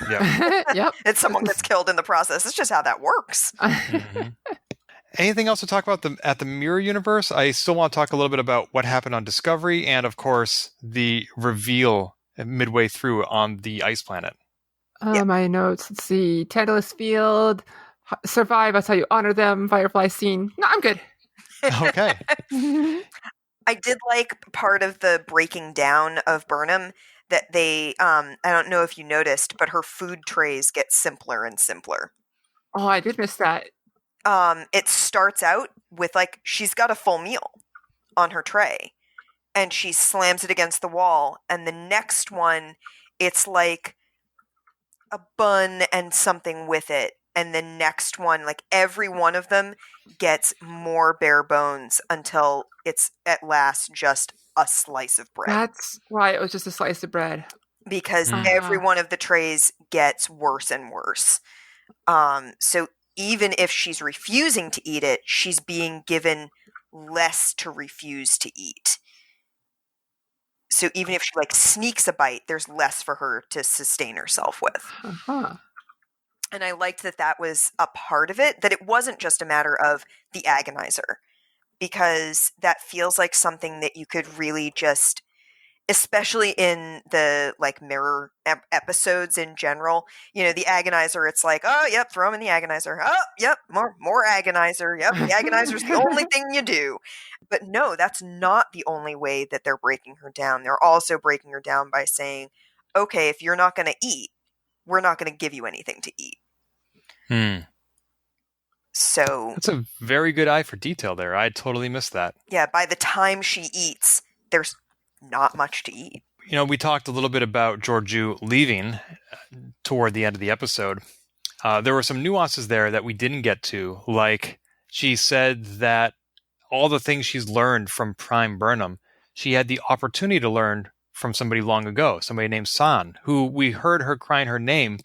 Yeah. Yep. It's someone gets killed in the process. It's just how that works. Mm-hmm. Anything else to talk about at the Mirror Universe? I still want to talk a little bit about what happened on Discovery and, of course, the reveal midway through on the ice planet. My notes. Let's see. Tantalus Field. Survive. That's how you honor them. Firefly scene. No, I'm good. Okay. I did like part of the breaking down of Burnham that they, I don't know if you noticed, but her food trays get simpler and simpler. Oh, I did miss that. It starts out with she's got a full meal on her tray and she slams it against the wall. And the next one, it's like a bun and something with it. And the next one, every one of them gets more bare bones until it's at last just a slice of bread. That's why it was just a slice of bread. Because every one of the trays gets worse and worse. So even if she's refusing to eat it, she's being given less to refuse to eat. So even if she sneaks a bite, there's less for her to sustain herself with. Uh-huh. And I liked that was a part of it, that it wasn't just a matter of the agonizer, because that feels like something that you could really just, especially in the mirror episodes in general, the agonizer, it's oh, yep, throw him in the agonizer. Oh, yep, more agonizer. Yep, the agonizer's the only thing you do. But no, that's not the only way that they're breaking her down. They're also breaking her down by saying, okay, if you're not going to eat, we're not going to give you anything to eat. So That's a very good eye for detail there. I totally missed that. yeah, by the time she eats, there's not much to eat. You know, we talked a little bit about Georgiou leaving toward the end of the episode. There were some nuances there that we didn't get to, like she said that all the things she's learned from Prime Burnham, she had the opportunity to learn from somebody long ago, somebody named San, who we heard her crying her name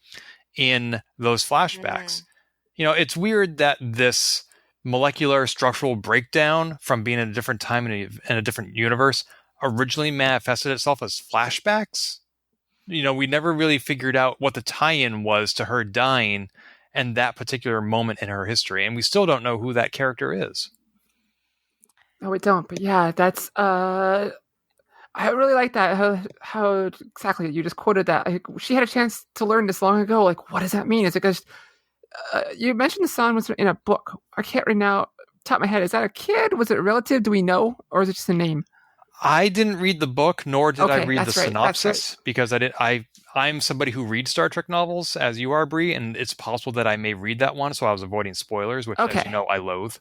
in those flashbacks. You know, it's weird that this molecular structural breakdown from being in a different time in a different universe originally manifested itself as flashbacks. You know, we never really figured out what the tie-in was to her dying and that particular moment in her history. And we still don't know who that character is. No, we don't. But yeah, that's I really like that. How exactly you just quoted that. Like, she had a chance to learn this long ago. Like, what does that mean? Is it because you mentioned the son was in a book? I can't read now. Top of my head. Is that a kid? Was it a relative? Do we know, or is it just a name? I didn't read the book, nor did I read the that's right, synopsis, because I'm somebody who reads Star Trek novels, as you are, Bree, and it's possible that I may read that one, so I was avoiding spoilers, which, as you know, I loathe.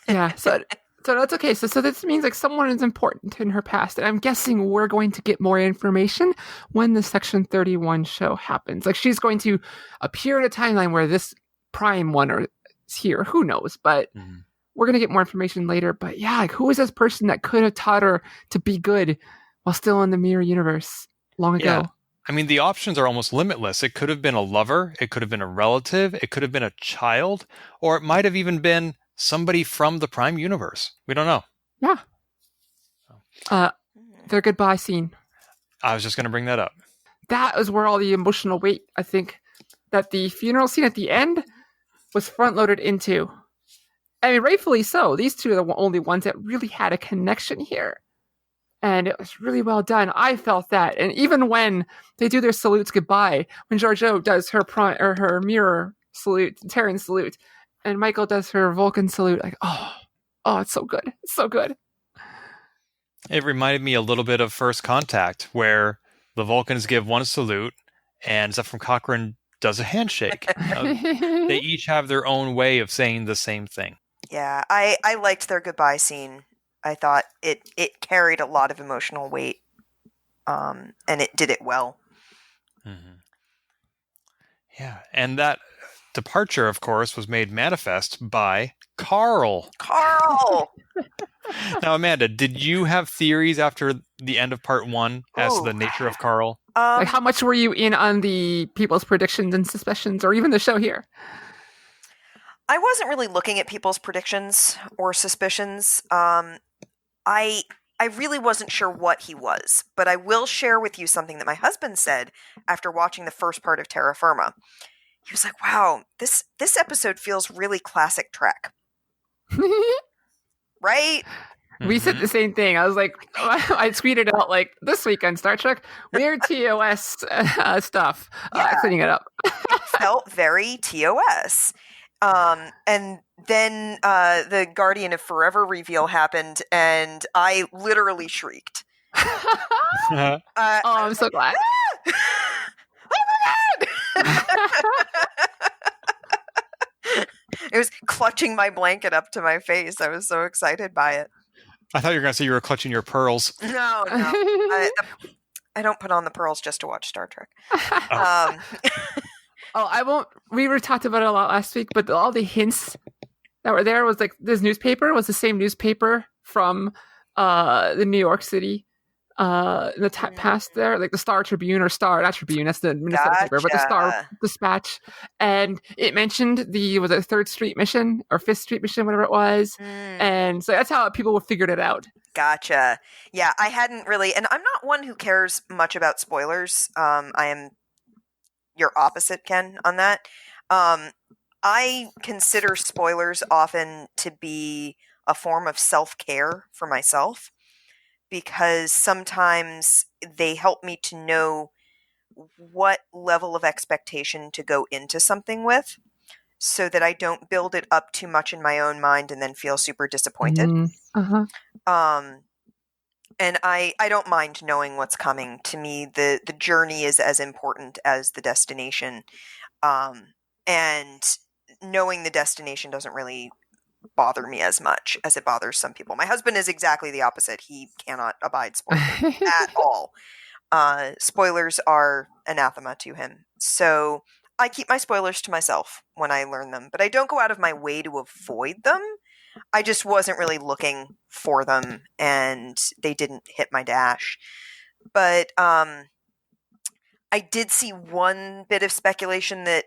Yeah, so that's okay. So this means like someone is important in her past, and I'm guessing we're going to get more information when the Section 31 show happens. Like she's going to appear in a timeline where this Prime one is here. Who knows? But we're going to get more information later. But yeah, like who is this person that could have taught her to be good while still in the mirror universe long ago? Yeah. I mean, the options are almost limitless. It could have been a lover. It could have been a relative. It could have been a child. Or it might have even been somebody from the Prime universe. We don't know. Yeah. Their goodbye scene. I was just going to bring that up. That is where all the emotional weight, I think, that the funeral scene at the end was front-loaded into. I mean, rightfully so. These two are the only ones that really had a connection here. And it was really well done. I felt that. And even when they do their salutes goodbye, when Georgiou does her mirror salute, Terran salute, and Michael does her Vulcan salute, like, oh, it's so good. It's so good. It reminded me a little bit of First Contact, where the Vulcans give one salute, and Zephyr Cochrane does a handshake. They each have their own way of saying the same thing. Yeah, I liked their goodbye scene. I thought it carried a lot of emotional weight, and it did it well. Mm-hmm. Yeah, and that departure, of course, was made manifest by Carl. Now, Amanda, did you have theories after the end of part one as to the nature of Carl? Like, how much were you in on the people's predictions and suspicions, or even the show here? I wasn't really looking at people's predictions or suspicions. I really wasn't sure what he was, but I will share with you something that my husband said after watching the first part of Terra Firma. He was like, wow, this episode feels really classic Trek. Right? We said the same thing. I was like, I tweeted out like, this week on Star Trek, weird TOS stuff. Cleaning it up. It felt very TOS. And then the Guardian of Forever reveal happened, and I literally shrieked. I'm so glad. Oh my God! It was clutching my blanket up to my face. I was so excited by it. I thought you were going to say you were clutching your pearls. No. I don't put on the pearls just to watch Star Trek. I won't. We were talked about it a lot last week, but all the hints that were there was like this newspaper was the same newspaper from the New York City past there, like the Star Tribune or Star, not Tribune, that's the Minnesota paper, but the Star Dispatch, and it mentioned was it 3rd Street mission or 5th Street mission, whatever it was, and so that's how people figured it out. Gotcha. Yeah, I hadn't really, and I'm not one who cares much about spoilers. I am your opposite, Ken, on that. I consider spoilers often to be a form of self-care for myself, because sometimes they help me to know what level of expectation to go into something with, so that I don't build it up too much in my own mind and then feel super disappointed. And I don't mind knowing what's coming. To me, the journey is as important as the destination. And and knowing the destination doesn't really bother me as much as it bothers some people. My husband is exactly the opposite. He cannot abide spoilers at all. Spoilers are anathema to him. So I keep my spoilers to myself when I learn them, but I don't go out of my way to avoid them. I just wasn't really looking for them, and they didn't hit my dash. But I did see one bit of speculation that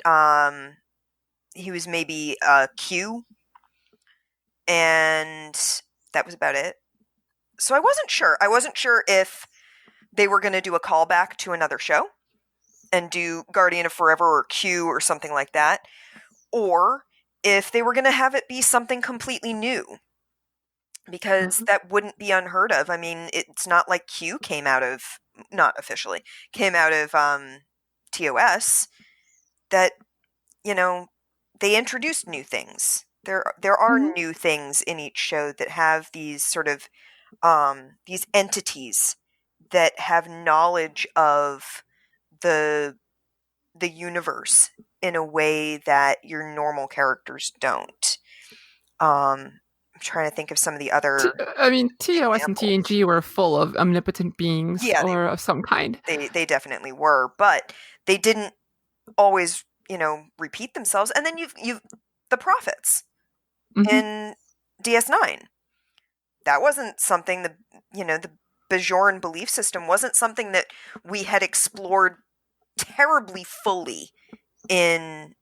he was maybe Q, and that was about it. So I wasn't sure. I wasn't sure if they were going to do a callback to another show and do Guardian of Forever or Q or something like that, or if they were going to have it be something completely new, because that wouldn't be unheard of. I mean, it's not like Q came out of, not officially, came out of TOS, that, you know, they introduced new things. There are new things in each show that have these sort of, these entities that have knowledge of the universe in a way that your normal characters don't. I'm trying to think of some of the other. I mean, TOS and TNG were full of omnipotent beings, or of some kind. They definitely were, but they didn't always, you know, repeat themselves. And then you've the prophets in DS9. That wasn't something the Bajoran belief system wasn't something that we had explored terribly fully in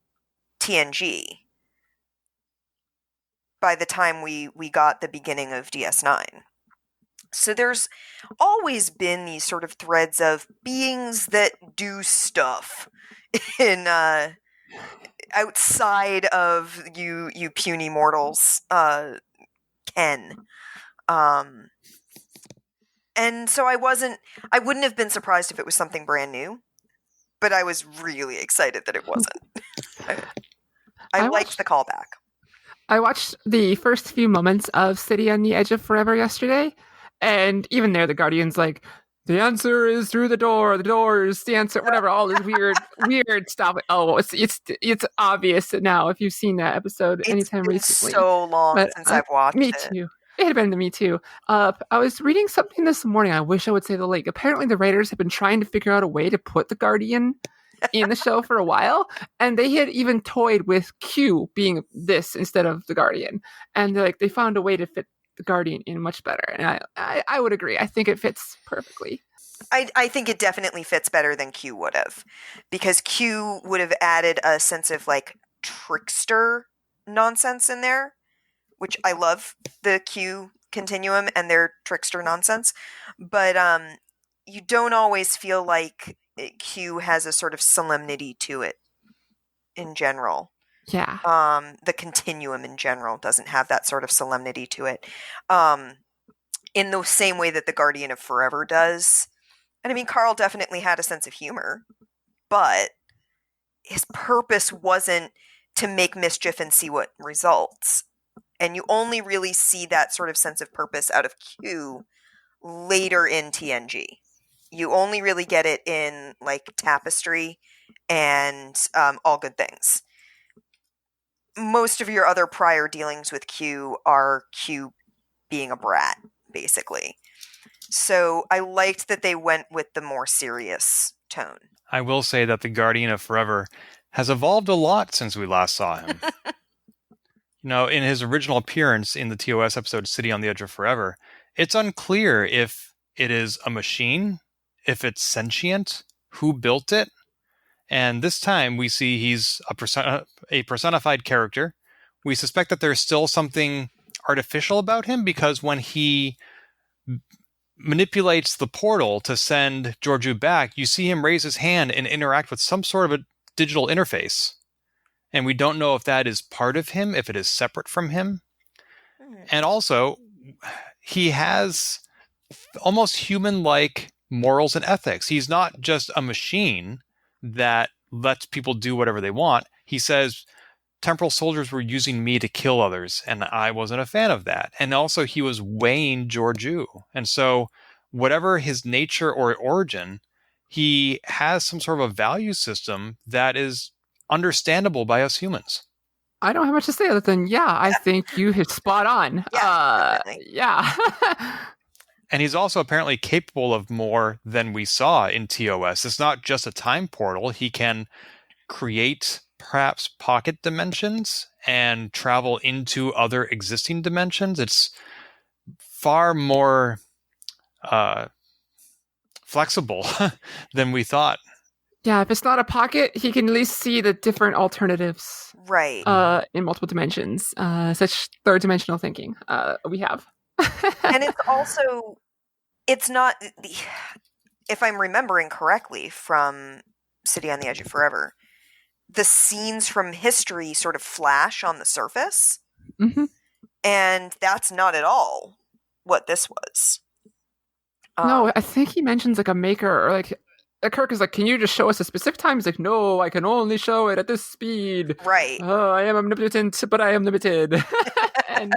TNG by the time we got the beginning of DS9. So there's always been these sort of threads of beings that do stuff in outside of you puny mortals, Ken. And so I wouldn't have been surprised if it was something brand new, but I was really excited that it wasn't. I liked the callback. I watched the first few moments of City on the Edge of Forever yesterday, and even there, the Guardian's like, the answer is through the door is the answer, whatever, all this weird stuff. Oh, it's obvious now if you've seen that episode anytime recently. It's so long since I've watched it. Me too. It had been to me too. I was reading something this morning. I wish I would say the link. Apparently the writers have been trying to figure out a way to put the Guardian in the show for a while, and they had even toyed with Q being this instead of the Guardian, and they found a way to fit the Guardian in much better. And I would agree. I think it fits perfectly. I think it definitely fits better than Q would have, because Q would have added a sense of like trickster nonsense in there, which I love the Q continuum and their trickster nonsense, but you don't always feel like Q has a sort of solemnity to it in general. Yeah. The continuum in general doesn't have that sort of solemnity to it. In the same way that the Guardian of Forever does. And I mean, Carl definitely had a sense of humor, but his purpose wasn't to make mischief and see what results. And you only really see that sort of sense of purpose out of Q later in TNG. You only really get it in like Tapestry and All Good Things. Most of your other prior dealings with Q are Q being a brat, basically. So I liked that they went with the more serious tone. I will say that the Guardian of Forever has evolved a lot since we last saw him. In his original appearance in the TOS episode City on the Edge of Forever, it's unclear if it is a machine, if it's sentient, who built it. And this time we see he's a personified character. We suspect that there's still something artificial about him, because when he manipulates the portal to send Georgiou back, you see him raise his hand and interact with some sort of a digital interface. And we don't know if that is part of him, if it is separate from him. And also, he has almost human-like morals and ethics. He's not just a machine that lets people do whatever they want. He says, temporal soldiers were using me to kill others, and I wasn't a fan of that. And also, he was weighing Georgiou. And so, whatever his nature or origin, he has some sort of a value system that is understandable by us humans. I don't have much to say other than, I think you hit spot on. Yeah. And he's also apparently capable of more than we saw in TOS. It's not just a time portal. He can create perhaps pocket dimensions and travel into other existing dimensions. It's far more flexible than we thought. Yeah, if it's not a pocket, he can at least see the different alternatives. Right. In multiple dimensions. Such third-dimensional thinking we have. And it's not, if I'm remembering correctly from City on the Edge of Forever, the scenes from history sort of flash on the surface. Mm-hmm. And that's not at all what this was. No, I think he mentions like a maker, or like Kirk is like, can you just show us a specific time? He's like, no, I can only show it at this speed. Right. Oh, I am omnipotent, but I am limited. And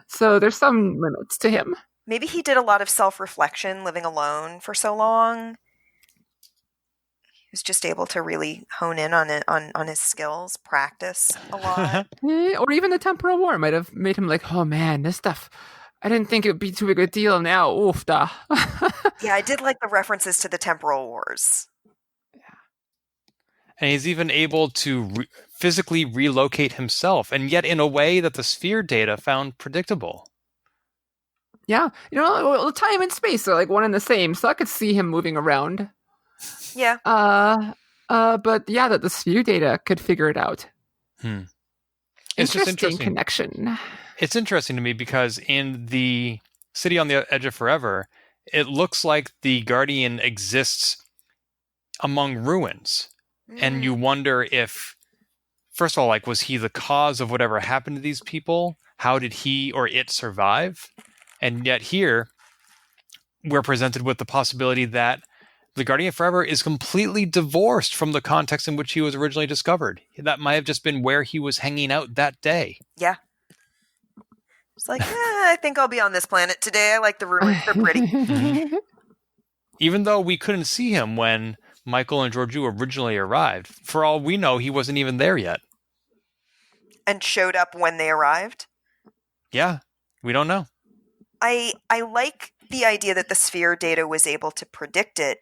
so there's some limits to him. Maybe he did a lot of self-reflection living alone for so long. He was just able to really hone in on it, on his skills, practice a lot. Or even the temporal war might have made him like, oh man, this stuff, I didn't think it would be too big a deal now. Oof da. Yeah, I did like the references to the temporal wars. And he's even able to physically relocate himself, and yet in a way that the sphere data found predictable. Yeah, time and space are like one and the same, so I could see him moving around. Yeah. But yeah, that the sphere data could figure it out. It's just interesting connection. It's interesting to me because in the City on the Edge of Forever, it looks like the Guardian exists among ruins. And you wonder if, first of all, like, was he the cause of whatever happened to these people? How did he or it survive? And yet here, we're presented with the possibility that the Guardian Forever is completely divorced from the context in which he was originally discovered. That might have just been where he was hanging out that day. Yeah. It's like, I think I'll be on this planet today. I like the rumors. They're pretty. Even though we couldn't see him when Michael and Georgiou originally arrived. For all we know, he wasn't even there yet. And showed up when they arrived? Yeah, we don't know. I like the idea that the sphere data was able to predict it.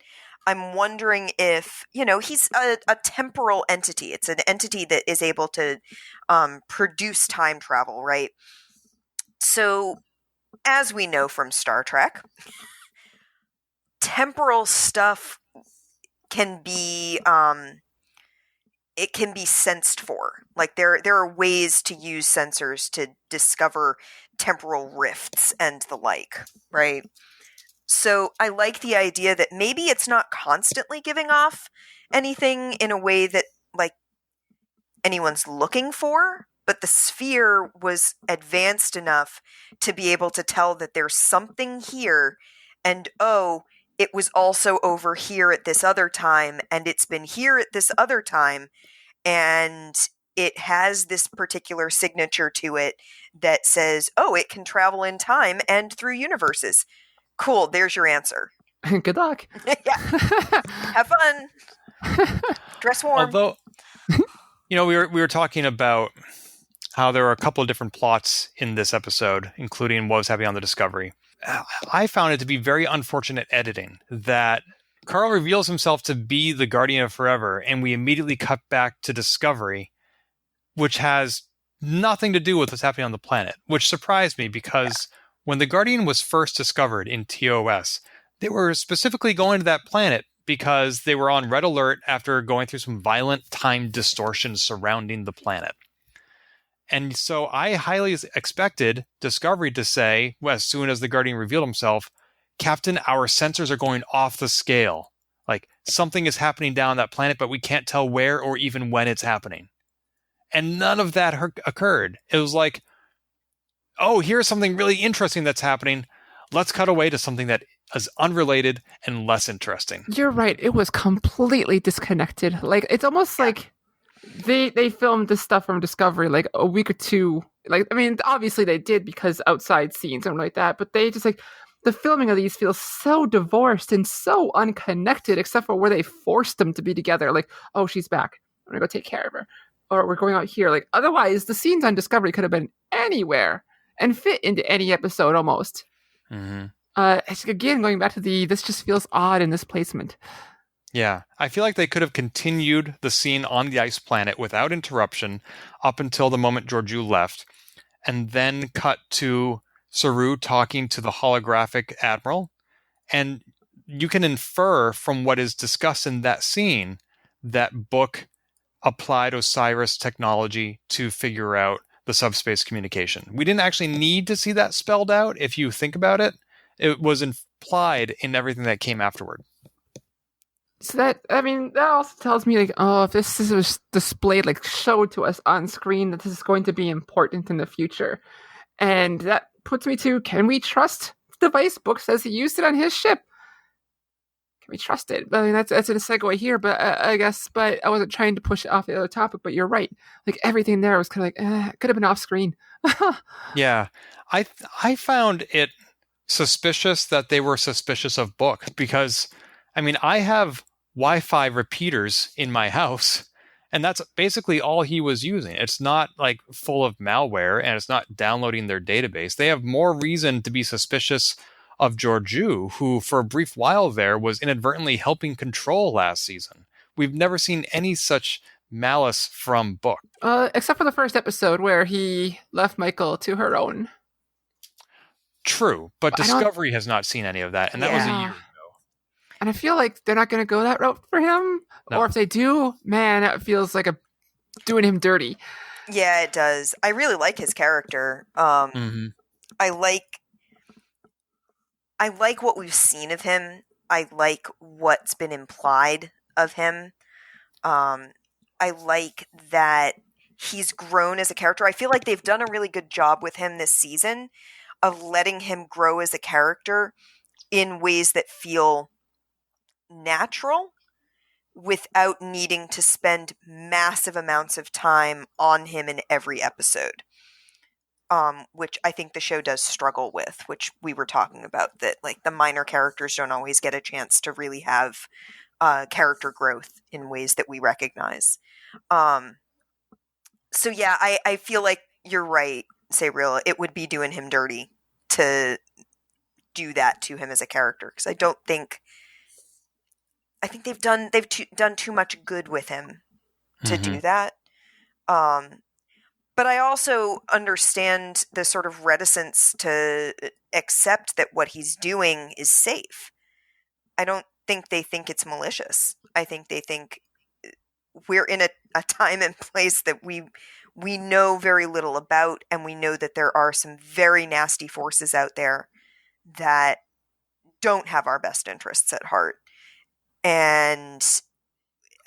I'm wondering if, he's a temporal entity. It's an entity that is able to produce time travel, right? So, as we know from Star Trek, temporal stuff can be it can be sensed for. Like there are ways to use sensors to discover temporal rifts and the like, right? So I like the idea that maybe it's not constantly giving off anything in a way that like anyone's looking for, but the sphere was advanced enough to be able to tell that there's something here, and it was also over here at this other time, and it's been here at this other time, and it has this particular signature to it that says, it can travel in time and through universes. Cool, there's your answer. Good luck. Yeah. Have fun. Dress warm. Although, we were talking about how there are a couple of different plots in this episode, including what was happening on the Discovery. I found it to be very unfortunate editing that Carl reveals himself to be the Guardian of Forever, and we immediately cut back to Discovery, which has nothing to do with what's happening on the planet, which surprised me because when the Guardian was first discovered in TOS, they were specifically going to that planet because they were on red alert after going through some violent time distortions surrounding the planet. And so I highly expected Discovery to say, as soon as the Guardian revealed himself, Captain, our sensors are going off the scale. Like, something is happening down that planet, but we can't tell where or even when it's happening. And none of that occurred. It was like, here's something really interesting that's happening. Let's cut away to something that is unrelated and less interesting. You're right. It was completely disconnected. Like, it's almost like they filmed this stuff from Discovery like a week or two. Like, I mean, obviously they did because outside scenes and like that, but they just like, the filming of these feels so divorced and so unconnected, except for where they forced them to be together. Like, she's back. I'm gonna go take care of her, or we're going out here. Like otherwise, the scenes on Discovery could have been anywhere and fit into any episode almost. Mm-hmm. Again, going back to this just feels odd in this placement. Yeah, I feel like they could have continued the scene on the ice planet without interruption up until the moment Georgiou left, and then cut to Saru talking to the holographic admiral. And you can infer from what is discussed in that scene that Book applied Osiris technology to figure out the subspace communication. We didn't actually need to see that spelled out. If you think about it, it was implied in everything that came afterward. So that also tells me like, oh, if this was displayed, like showed to us on screen, that this is going to be important in the future. And that puts me to, can we trust the device? Book says he used it on his ship. Can we trust it? I mean, that's a segue here, but I guess, but I wasn't trying to push it off the other topic, but you're right. Like everything there was kind of like, it could have been off screen. Yeah. I found it suspicious that they were suspicious of Book because, I mean, I have Wi-Fi repeaters in my house, and that's basically all he was using. It's not like full of malware, and it's not downloading their database. They have more reason to be suspicious of Georgiou, who for a brief while there was inadvertently helping control last season. We've never seen any such malice from Book. Except for the first episode where he left Michael to her own. True, but Discovery has not seen any of that, and that was a year ago. And I feel like they're not going to go that route for him. No. Or if they do, man, that feels like doing him dirty. Yeah, it does. I really like his character. Mm-hmm. I like what we've seen of him. I like what's been implied of him. I like that he's grown as a character. I feel like they've done a really good job with him this season of letting him grow as a character in ways that feel natural without needing to spend massive amounts of time on him in every episode. Which I think the show does struggle with, which we were talking about, that like the minor characters don't always get a chance to really have character growth in ways that we recognize. So yeah, I feel like you're right, Sabriel. It would be doing him dirty to do that to him as a character, because I think they've done too much good with him to do that. But I also understand the sort of reticence to accept that what he's doing is safe. I don't think they think it's malicious. I think they think we're in a time and place that we know very little about, and we know that there are some very nasty forces out there that don't have our best interests at heart. And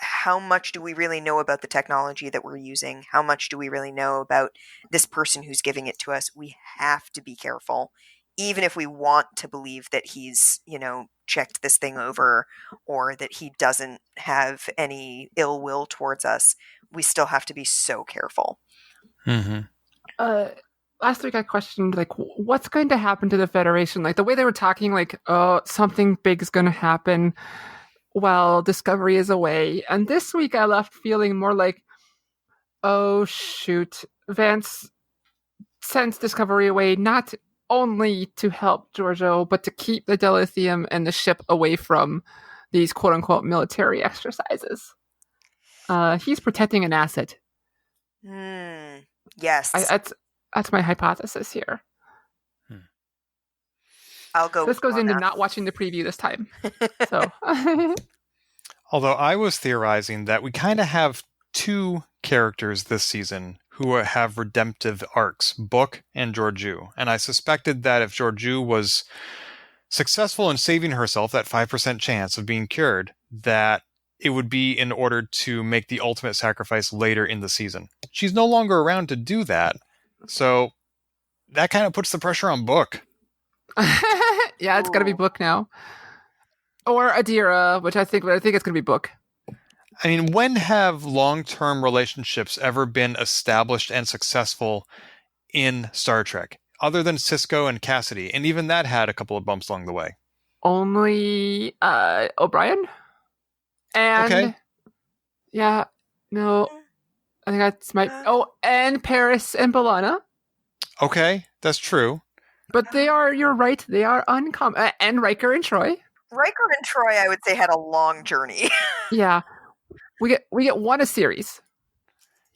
how much do we really know about the technology that we're using? How much do we really know about this person who's giving it to us? We have to be careful, even if we want to believe that he's, checked this thing over, or that he doesn't have any ill will towards us. We still have to be so careful. Mm-hmm. Last week I questioned, like, what's going to happen to the Federation? Like, the way they were talking, like, oh, something big is going to happen while Discovery is away. And this week I left feeling more like, oh, shoot. Vance sends Discovery away not only to help Georgiou, but to keep the dilithium and the ship away from these quote-unquote military exercises. He's protecting an asset. Yes. That's my hypothesis here. I'll go. This goes into not watching the preview this time. So, although I was theorizing that we kind of have two characters this season who have redemptive arcs, Book and Georgiou. And I suspected that if Georgiou was successful in saving herself, that 5% chance of being cured, that it would be in order to make the ultimate sacrifice later in the season. She's no longer around to do that. So that kind of puts the pressure on Book. Yeah, it's got to be Book now. Or Adira, which I think it's going to be Book. I mean, when have long-term relationships ever been established and successful in Star Trek, other than Sisko and Cassidy? And even that had a couple of bumps along the way. Only O'Brien? And okay. Yeah, No, I think that's my. And Paris and B'Elanna. Okay, that's true. But they are. You're right. They are uncommon. And Riker and Troy. Riker and Troy, I would say, had a long journey. Yeah, we get one a series.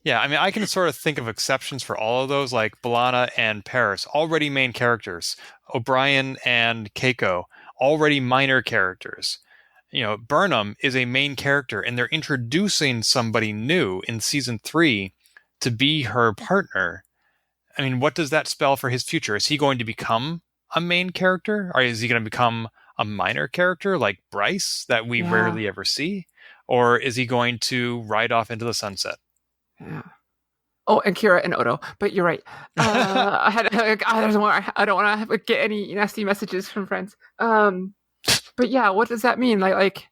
Yeah, I mean, I can sort of think of exceptions for all of those, like B'Elanna and Paris, already main characters. O'Brien and Keiko, already minor characters. Burnham is a main character, and they're introducing somebody new in season 3 to be her partner. I mean, what does that spell for his future? Is he going to become a main character? Or is he going to become a minor character like Bryce that we rarely ever see? Or is he going to ride off into the sunset? Yeah. Oh, and Kira and Odo. But you're right. There's more. I don't want to get any nasty messages from friends. But yeah, what does that mean? Like,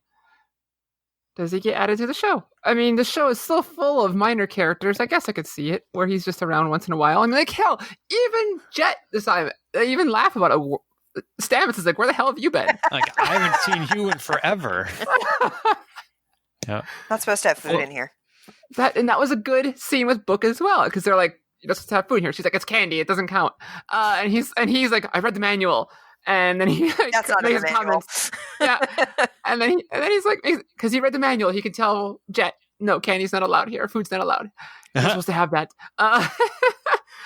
does he get added to the show? I mean, the show is so full of minor characters. I guess I could see it where he's just around once in a while. I mean, like, hell, even Jet this time, they even laugh about it. Stamets is like, where the hell have you been? Like, I haven't seen you in forever. Yeah. Not supposed to have food in here. That was a good scene with Book as well, because they're like, you're not supposed to have food in here. She's like, it's candy, it doesn't count. And he's like, I read the manual. And then he That's not in the manual. Comments. Yeah. And then he's like, because he read the manual, he could tell Jet, no, candy's not allowed here. Food's not allowed. You're supposed to have that. It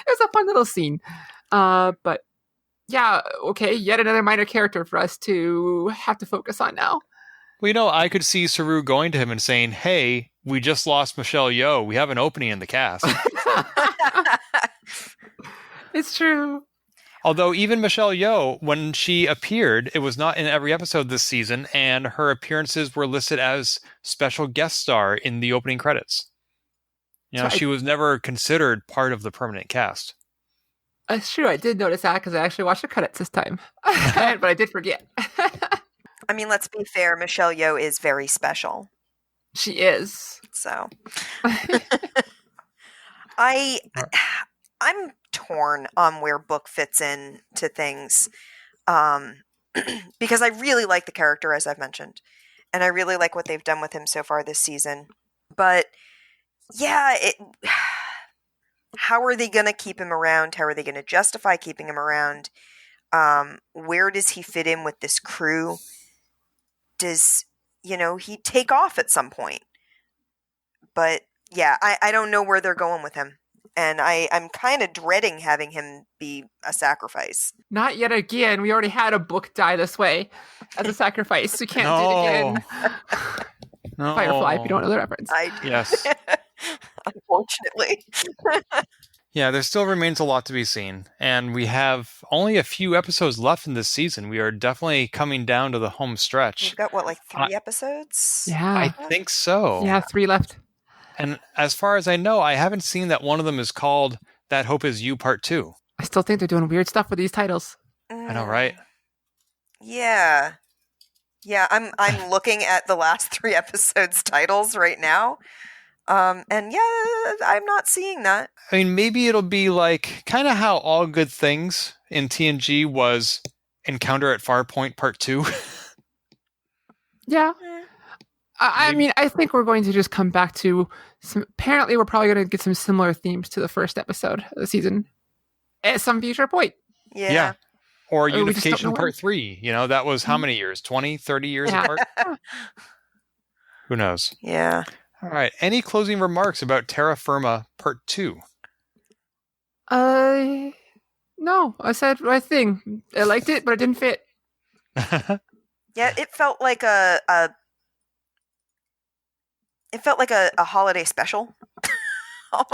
was a fun little scene. But yeah, okay, yet another minor character for us to have to focus on now. Well, I could see Saru going to him and saying, hey, we just lost Michelle Yeoh. We have an opening in the cast. It's true. Although even Michelle Yeoh, when she appeared, it was not in every episode this season, and her appearances were listed as special guest star in the opening credits. She was never considered part of the permanent cast. That's true. I did notice that because I actually watched the credits this time. But I did forget. I mean, let's be fair. Michelle Yeoh is very special. She is. So, I'm torn on where Book fits in to things, because I really like the character, as I've mentioned, and I really like what they've done with him so far this season. But yeah, how are they going to keep him around? How are they going to justify keeping him around? Where does he fit in with this crew? Does he take off at some point? But yeah, I don't know where they're going with him. And I'm kind of dreading having him be a sacrifice. Not yet again. We already had a Book die this way as a sacrifice. We can't do it again. No. Firefly, if you don't know the reference. I do. Yes. Unfortunately. Yeah, there still remains a lot to be seen. And we have only a few episodes left in this season. We are definitely coming down to the home stretch. We've got, 3 episodes? Yeah. I think so. Yeah, 3 left. And as far as I know, I haven't seen that one of them is called That Hope Is You Part 2. I still think they're doing weird stuff with these titles. I know, right? Yeah. Yeah, I'm looking at the last 3 episodes' titles right now. And yeah, I'm not seeing that. I mean, maybe it'll be like kind of how All Good Things in TNG was Encounter at Farpoint Part 2. Yeah. I mean, I think we're going to just come back to some. Apparently, we're probably going to get some similar themes to the first episode of the season at some future point. Yeah. Or Unification Part 3. That was how many years? 20, 30 years apart? Who knows? Yeah. All right. Any closing remarks about Terra Firma Part 2? No. I said my thing. I liked it, but it didn't fit. Yeah, it felt like a holiday special.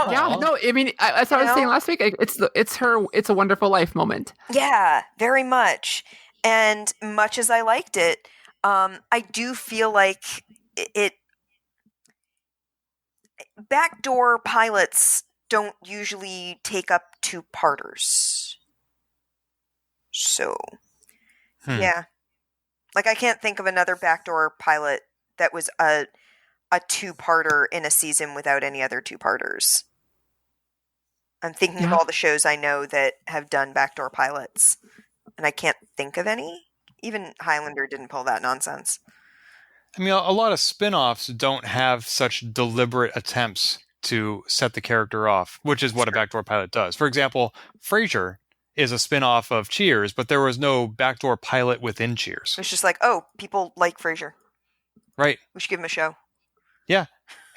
Yeah, no, I mean, that's what I was saying last week. It's a Wonderful Life moment. Yeah, very much. And much as I liked it, I do feel like it. Backdoor pilots don't usually take up 2-parters. So, yeah. I can't think of another backdoor pilot that was a 2-parter in a season without any other 2-parters. I'm thinking of all the shows I know that have done backdoor pilots, and I can't think of any. Even Highlander didn't pull that nonsense. I mean, a lot of spin-offs don't have such deliberate attempts to set the character off, which is what a backdoor pilot does. For example, Frasier is a spin-off of Cheers, but there was no backdoor pilot within Cheers. It's just like, oh, people like Frasier. Right. We should give him a show. Yeah.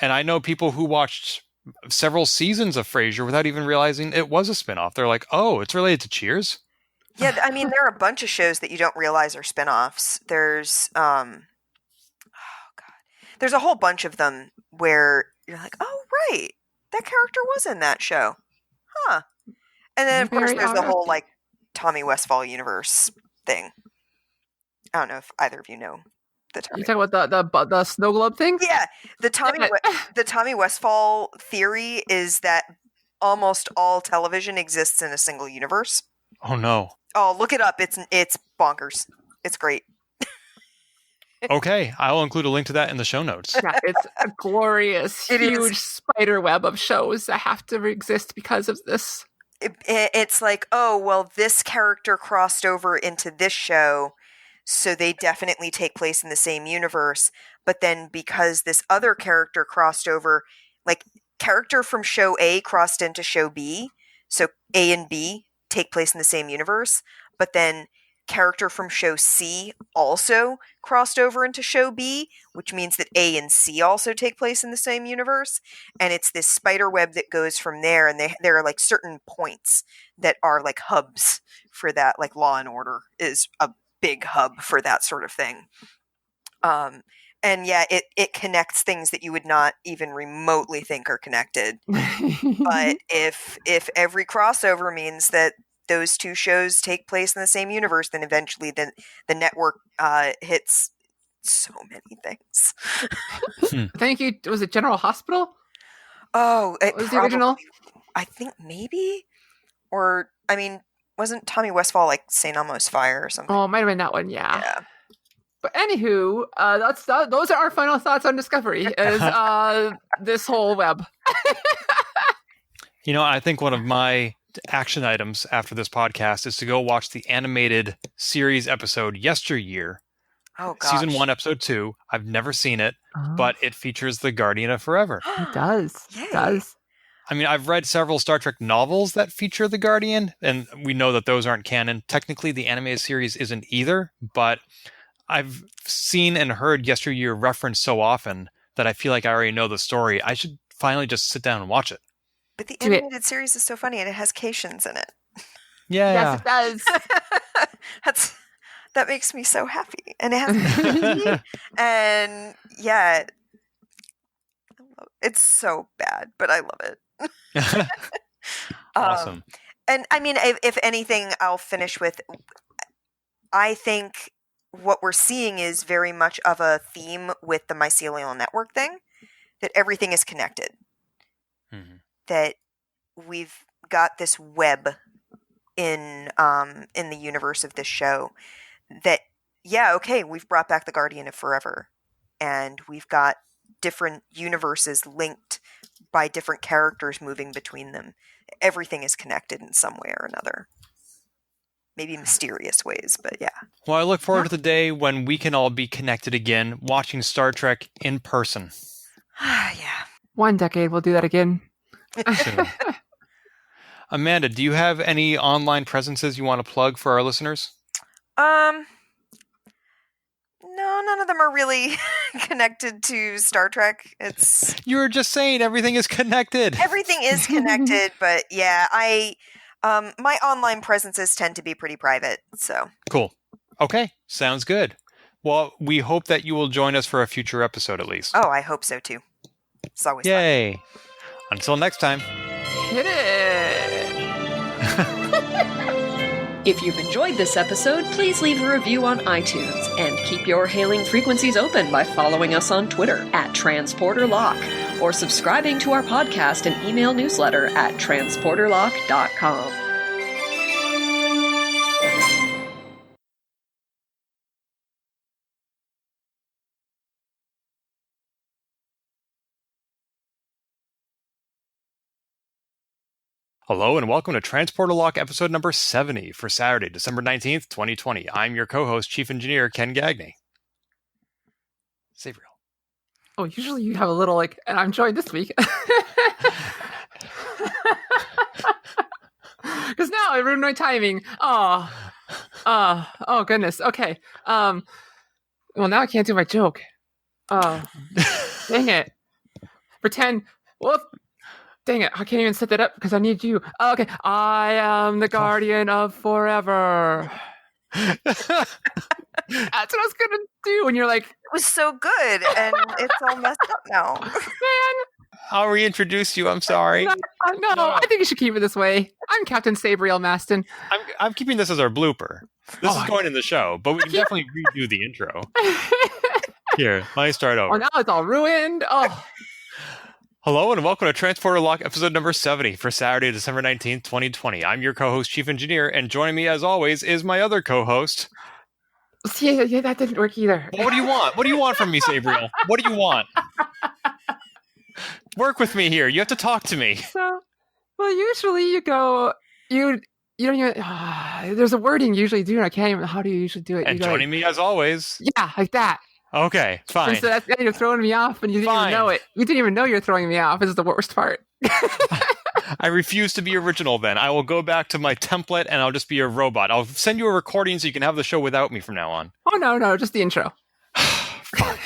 And I know people who watched several seasons of Frasier without even realizing it was a spin-off. They're like, oh, it's related to Cheers? Yeah, I mean, there are a bunch of shows that you don't realize are spin-offs. There's, there's a whole bunch of them where you're like, oh, right, that character was in that show. Huh. And then, of course, there's the whole, like, Tommy Westphall universe thing. I don't know if either of you know the Tommy. You talking about the snow globe thing? Yeah, the Tommy Westphall theory is that almost all television exists in a single universe. Oh, no. Oh, look it up. It's bonkers. It's great. Okay, I will include a link to that in the show notes. Yeah, it's a glorious, huge spider web of shows that have to exist because of this. It's like, oh, well, this character crossed over into this show, so they definitely take place in the same universe. But then because this other character crossed over, like, character from show A crossed into show B, so A and B take place in the same universe, but then character from show C also crossed over into show B, which means that A and C also take place in the same universe, and it's this spider web that goes from there, and there are like certain points that are like hubs for that, like Law and Order is a big hub for that sort of thing. And yeah, it connects things that you would not even remotely think are connected. But if every crossover means that those two shows take place in the same universe, then eventually the network hits so many things. Thank you. Was it General Hospital? Oh, it was the original? I think maybe. Or, I mean, wasn't Tommy Westphall like St. Elmo's Fire or something? Oh, it might have been that one, yeah. Yeah. But anywho, those are our final thoughts on Discovery, is this whole web. You know, I think one of my action items after this podcast is to go watch the animated series episode Yesteryear. Oh, gosh. Season 1, episode 2. I've never seen it, but it features the Guardian of Forever. It does. Yay. It does. I mean, I've read several Star Trek novels that feature the Guardian, and we know that those aren't canon. Technically, the animated series isn't either, but I've seen and heard Yesteryear referenced so often that I feel like I already know the story. I should finally just sit down and watch it. But the animated series is so funny, and it has Caitians in it. Yeah. Yes, it does. That makes me so happy. And it has and yeah, it's so bad, but I love it. Awesome. And I mean, if anything, I'll finish with, I think what we're seeing is very much of a theme with the mycelial network thing, that everything is connected. Mm-hmm. That we've got this web in the universe of this show that, yeah, okay, we've brought back the Guardian of Forever, and we've got different universes linked by different characters moving between them. Everything is connected in some way or another. Maybe mysterious ways, but yeah. Well, I look forward to the day when we can all be connected again, watching Star Trek in person. Yeah. One decade, we'll do that again. Soon. Amanda, do you have any online presences you want to plug for our listeners? No, none of them are really connected to Star Trek. You were just saying everything is connected. Everything is connected, but yeah, my online presences tend to be pretty private, so. Cool. Okay, sounds good. Well, we hope that you will join us for a future episode at least. Oh, I hope so too. It's always Yay. Until next time. Hit it! If you've enjoyed this episode, please leave a review on iTunes and keep your hailing frequencies open by following us on Twitter @TransporterLock or subscribing to our podcast and email newsletter at transporterlock.com. Hello and welcome to Transporter Lock episode number 70 for Saturday, December 19th, 2020. I'm your co-host, Chief Engineer Ken Gagney. Sabriel. Oh, usually you have a little like, and I'm joined this week. Because now I ruined my timing. Oh goodness. Okay. Well, now I can't do my joke. Oh, dang it. Pretend. Well, dang it. I can't even set that up because I need you. Oh, okay. I am the guardian of forever. That's what I was going to do. And you're like, It was so good, and it's all messed up now. man. I'll reintroduce you. I'm sorry. No, I think you should keep it this way. I'm Captain Sabriel Maston. I'm keeping this as our blooper. This is going in the show, but we can definitely redo the intro. Here, let me start over. Oh, now it's all ruined. Oh. Hello and welcome to Transporter Lock episode number 70 for Saturday, December 19th, 2020. I'm your co-host, Chief Engineer, and joining me as always is my other co-host. Yeah, that didn't work either. What do you want? What do you want from me, Sabriel? What do you want? Work with me here. You have to talk to me. So, well, usually you go, you don't even, there's a wording you usually do, and I can't even, how do you usually do it? And joining me as always. Yeah, like that. Okay, fine. And so you're throwing me off, and you didn't even know it. You didn't even know you're throwing me off. This is the worst part. I refuse to be original then. I will go back to my template, and I'll just be a robot. I'll send you a recording so you can have the show without me from now on. Oh, no, just the intro. Fine.